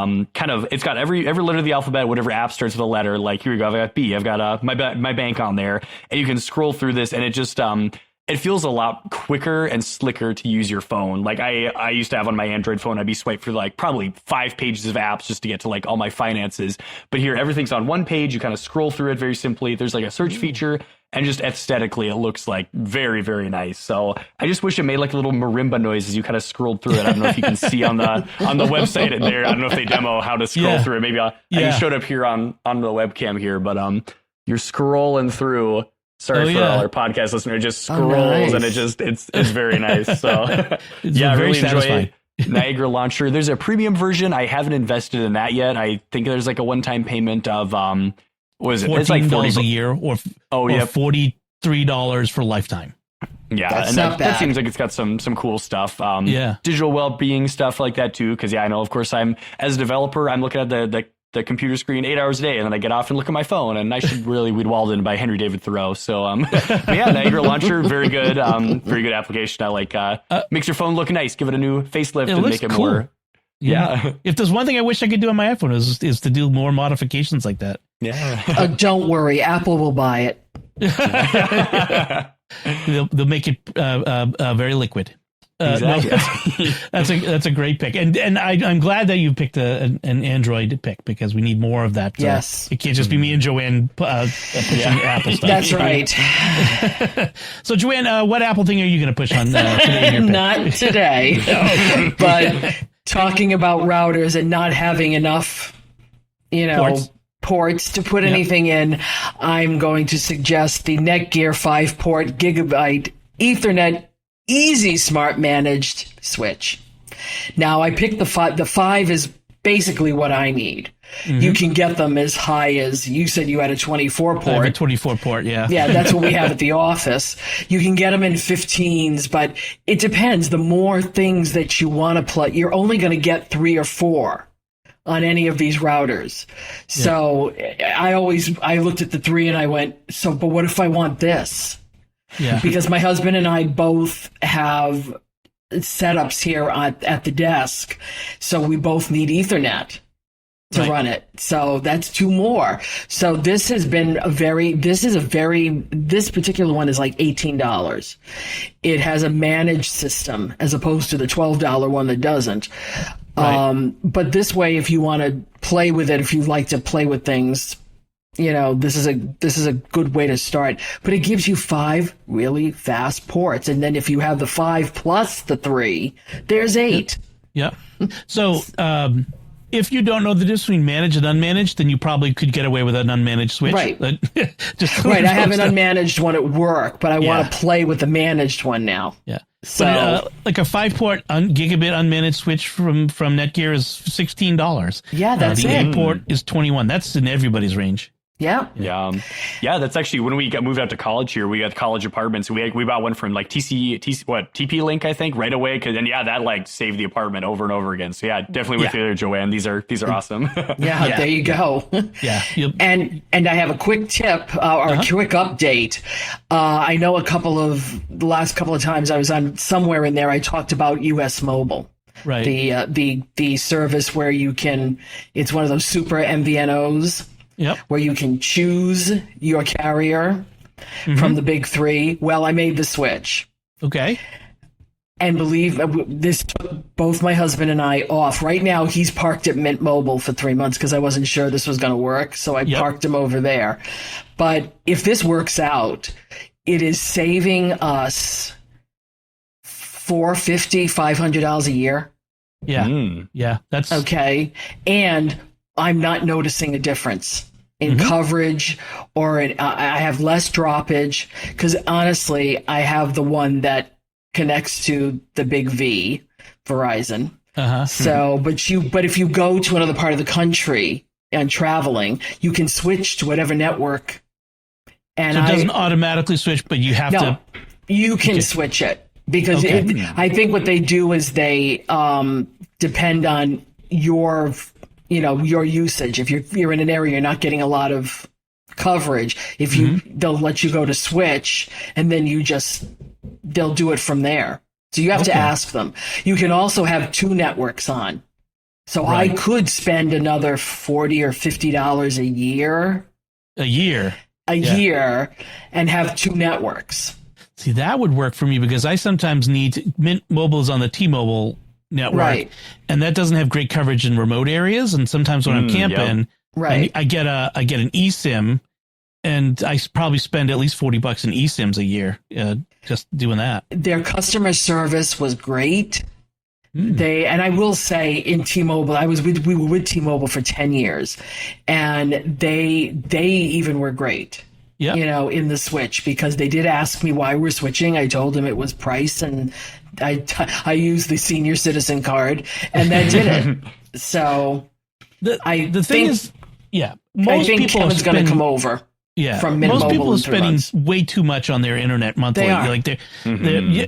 it's got every letter of the alphabet, whatever app starts with a letter. Like here we go. I've got B. I've got my bank on there. And you can scroll through this, and it just it feels a lot quicker and slicker to use your phone. Like I used to have on my Android phone, I'd be swiped for like probably 5 pages of apps just to get to like all my finances. But here, everything's on one page. You kind of scroll through it very simply. There's like a search feature, and just aesthetically, it looks like very, very nice. So I just wish it made like a little marimba noise as you kind of scrolled through it. I don't know if you can see on the website there. I don't know if they demo how to scroll through it. Maybe I just showed up here on the webcam here, but you're scrolling through. Sorry for all our podcast listeners. It just scrolls and it's very nice. So I really enjoy Niagara Launcher. There's a premium version. I haven't invested in that yet. I think there's like a one-time payment of what is it? It's like $40 a year or $43 for lifetime. Yeah, That's and not that bad. seems like it's got some cool stuff. Digital well-being stuff like that too. Because I know, of course, as a developer, I'm looking at the computer screen 8 hours a day, and then I get off and look at my phone, and I should really read Walden by Henry David Thoreau. So, Niagara Launcher, very good application. I like, makes your phone look nice, give it a new facelift and make it cool. more. Yeah. If there's one thing I wish I could do on my iPhone is to do more modifications like that. Yeah. Don't worry, Apple will buy it. They'll make it very liquid. Exactly. That's a great pick, and I'm glad that you picked an Android pick, because we need more of that. Yes, it can't just be me and Joanne pushing Apple stuff. That's right. So Joanne, what Apple thing are you going to push on today? In your pick? Not today, but talking about routers and not having enough, ports to put anything in, I'm going to suggest the Netgear 5-port gigabit Ethernet Easy Smart Managed switch. Now, I picked the 5. The 5 is basically what I need. Mm-hmm. You can get them as high as, you said you had a 24-port. I have a 24-port, yeah. Yeah, that's what we have at the office. You can get them in 15s, but it depends. The more things that you want to plug, you're only going to get 3 or 4 on any of these routers. So I looked at the 3 and I went, but what if I want this? Yeah. Because my husband and I both have setups here at the desk. So we both need Ethernet to run it. So that's 2 more. So this has been this particular one is like $18. It has a managed system as opposed to the $12 one that doesn't. Right. But this way, if you want to play with it, if you like to play with things, this is a good way to start. But it gives you 5 really fast ports. And then if you have the 5 plus the 3, there's 8. Yeah. So, if you don't know the difference between managed and unmanaged, then you probably could get away with an unmanaged switch. Right. Just right. I have an unmanaged one at work, but I want to play with the managed one now. Yeah. So, but, like a 5-port gigabit unmanaged switch from Netgear is $16. Yeah, that's the it. 8-port is $21. That's in everybody's range. Yeah. Yeah. That's actually when we got moved out to college here. We got college apartments. We bought one from like TP Link, I think, right away. Cause then that like saved the apartment over and over again. So definitely with you there, Joanne. These are awesome. Yeah, there you go. Yeah. And I have a quick tip or a quick update. I know the last couple of times I was on somewhere in there, I talked about US Mobile. Right. The service where it's one of those super MVNOs. Yep. Where you can choose your carrier from the big 3. Well, I made the switch. Okay. And this took both my husband and I off. Right now, he's parked at Mint Mobile for 3 months because I wasn't sure this was going to work. So I parked him over there. But if this works out, it is saving us $450, $500 a year. Yeah. Yeah. That's okay. And I'm not noticing a difference in coverage I have less droppage because honestly, I have the one that connects to the big V, Verizon. So, but if you go to another part of the country and traveling, you can switch to whatever network. And so it doesn't automatically switch, but you have to. You can switch it because I think what they do is they depend on your usage. If you're in an area you're not getting a lot of coverage, they'll let you go to switch, and then they'll do it from there. So you have to ask them. You can also have 2 networks on. So I could spend another $40 or $50 a year. A year And have 2 networks. See, that would work for me because I sometimes need Mint Mobile's on the T-Mobile network, and that doesn't have great coverage in remote areas. And sometimes when I'm camping, I get an eSIM, and I probably spend at least $40 in eSIMs a year just doing that. Their customer service was great. And I will say in T-Mobile, we were with T-Mobile for 10 years, and they even were great. Yeah. In the switch, because they did ask me why we're switching. I told them it was price, and I used the senior citizen card, and that did it. So the thing is, most people Kevin's going to come over. Yeah, from Mint most Mobile people are spending way too much on their internet monthly. They are. Like you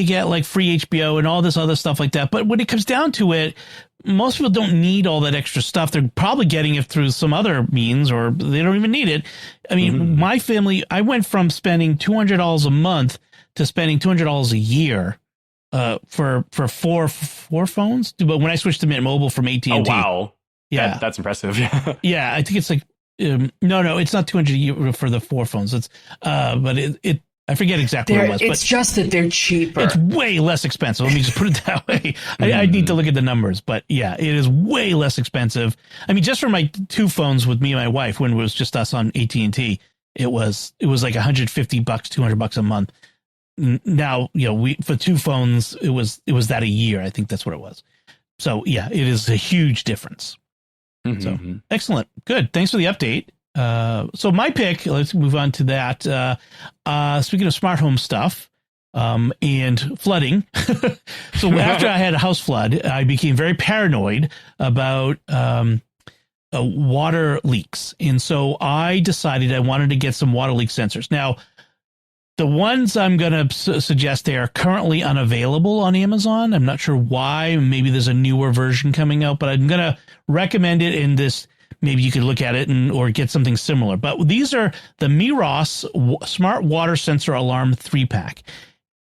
get like free HBO and all this other stuff like that. But when it comes down to it, most people don't need all that extra stuff. They're probably getting it through some other means, or they don't even need it. I mean, my family, I went from spending $200 a month to spending $200 a year for four phones. But when I switched to Mint Mobile from AT&T, oh wow, yeah, that's impressive. Yeah, I think it's like no, it's not $200 a year for the 4 phones. It's but it I forget exactly what it was. It's just that they're cheaper. It's way less expensive. Let me just put it that way. I need to look at the numbers, but yeah, it is way less expensive. I mean, just for my 2 phones with me and my wife, when it was just us on AT&T, it was like $150, $200 a month. Now, we for 2 phones, it was that a year. I think that's what it was. So yeah, it is a huge difference. So excellent. Good. Thanks for the update. So my pick, let's move on to that. Speaking of smart home stuff, and flooding. So after I had a house flood, I became very paranoid about, water leaks. And so I decided I wanted to get some water leak sensors. Now, the ones I'm going to suggest, they are currently unavailable on Amazon. I'm not sure why. Maybe there's a newer version coming out, but I'm going to recommend it in this. Maybe you could look at it or get something similar. But these are the Miros Smart Water Sensor Alarm 3-pack.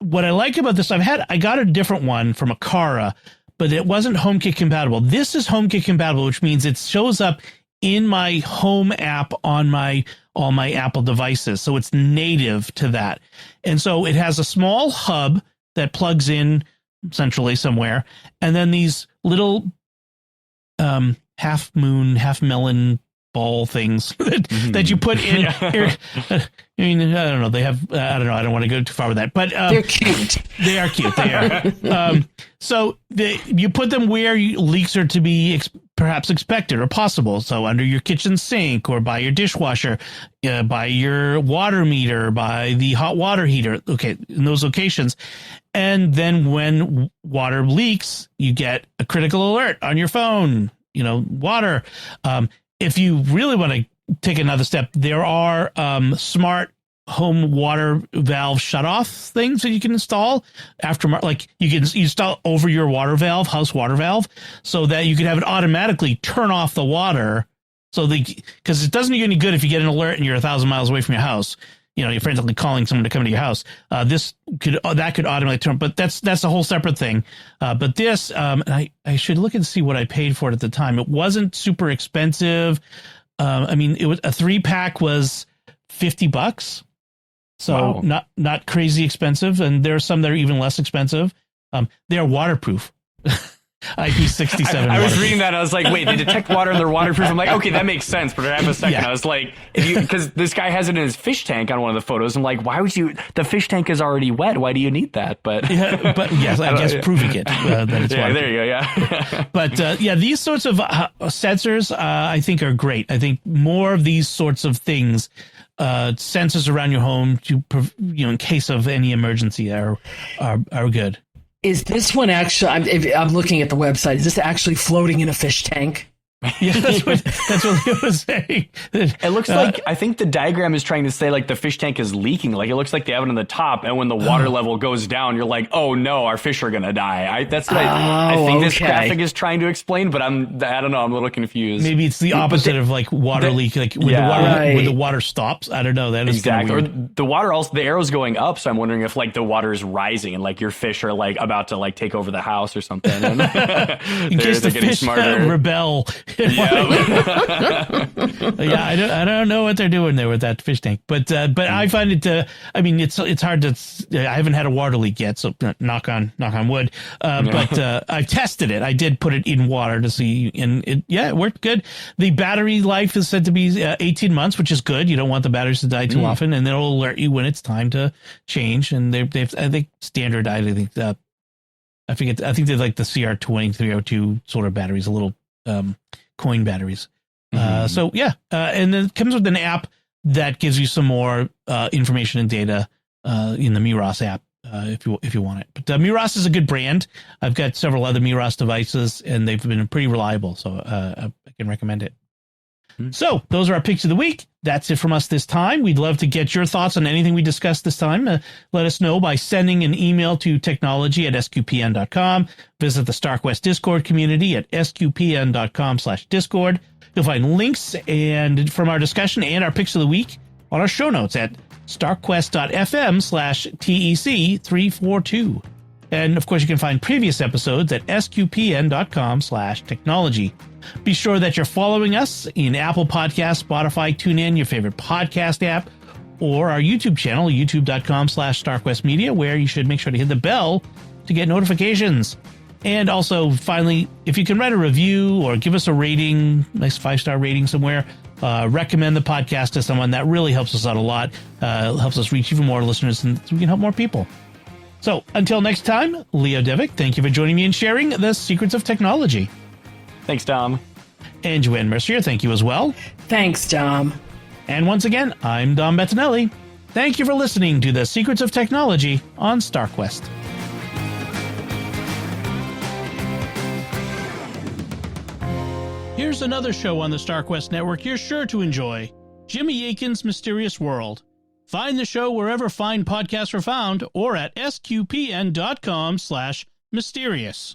what I like about this, I got a different one from Aqara, but it wasn't HomeKit compatible. This is HomeKit compatible, which means it shows up in my home app on all my Apple devices. So it's native to that. And so it has a small hub that plugs in centrally somewhere. And then these little half moon, half melon ball things that you put in here. I mean, I don't know. They have, I don't know. I don't want to go too far with that, but they're cute. They are cute. They are. So you put them where leaks are to be perhaps expected or possible. So under your kitchen sink or by your dishwasher, by your water meter, by the hot water heater. Okay. In those locations. And then when water leaks, you get a critical alert on your phone, water. If you really want to take another step, there are smart home water valve shutoff things that you can install like you can install over your water valve, house water valve, so that you can have it automatically turn off the water. So because it doesn't do you any good if you get an alert and you're 1,000 miles away from your house. You're frantically calling someone to come to your house. That could automatically turn, but that's a whole separate thing. But this, and I should look and see what I paid for it at the time. It wasn't super expensive. I mean, it was a 3-pack was $50. So wow. Not crazy expensive. And there are some that are even less expensive. They're waterproof. IP67. I was reading that and I was like, wait, they detect water and they're waterproof. I'm like, okay, that makes sense. But I have a second. Yeah. I was like, because this guy has it in his fish tank on one of the photos. I'm like, why would you? The fish tank is already wet. Why do you need that? But yes, I guess proving it that it's waterproof. There you go. Yeah. But these sorts of sensors, I think, are great. I think more of these sorts of things. Sensors around your home to, in case of any emergency are good. Is this one actually? I'm looking at the website. Is this actually floating in a fish tank? Yeah, that's what Leo was saying. It looks like, I think the diagram is trying to say like the fish tank is leaking. Like it looks like they have it on the top, and when the water level goes down, you're like, oh no, our fish are gonna die. That's what I think this graphic is trying to explain, but I don't know. I'm a little confused. Maybe it's the opposite of like water leak, like when the water stops. I don't know. That is exactly. Or the water also, the arrow's going up, so I'm wondering if like the water is rising and like your fish are like about to like take over the house or something. And in case the fish rebel. Yeah, I don't know what they're doing there with that fish tank, but I find it. I mean, it's hard to. I haven't had a water leak yet, so knock on wood. But I've tested it. I did put it in water to see, and it worked good. The battery life is said to be 18 months, which is good. You don't want the batteries to die too often, and they'll alert you when it's time to change. And they've I think standardized. I think they're like the CR2302 sort of batteries, a little coin batteries. So and then it comes with an app that gives you some more information and data in the Miros app if you want it. But Miros is a good brand. I've got several other Miros devices and they've been pretty reliable, so I can recommend it. So those are our picks of the week. That's it from us this time. We'd love to get your thoughts on anything we discussed this time. Let us know by sending an email to technology@sqpn.com. Visit the StarQuest Discord community at sqpn.com/discord. You'll find links from our discussion and our picks of the week on our show notes at starquest.fm/TEC342. And of course, you can find previous episodes at sqpn.com/technology. Be sure that you're following us in Apple Podcasts, Spotify, TuneIn, your favorite podcast app, or our YouTube channel, youtube.com/StarQuestMedia, where you should make sure to hit the bell to get notifications. And also, finally, if you can write a review or give us a rating, nice 5-star rating somewhere, recommend the podcast to someone. That really helps us out a lot. Helps us reach even more listeners, and so we can help more people. So until next time, Leo Devick, thank you for joining me and sharing the secrets of technology. Thanks, Dom. And Joanne Mercier, thank you as well. Thanks, Dom. And once again, I'm Dom Bettinelli. Thank you for listening to the Secrets of Technology on StarQuest. Here's another show on the StarQuest network you're sure to enjoy. Jimmy Akin's Mysterious World. Find the show wherever fine podcasts are found or at sqpn.com/mysterious.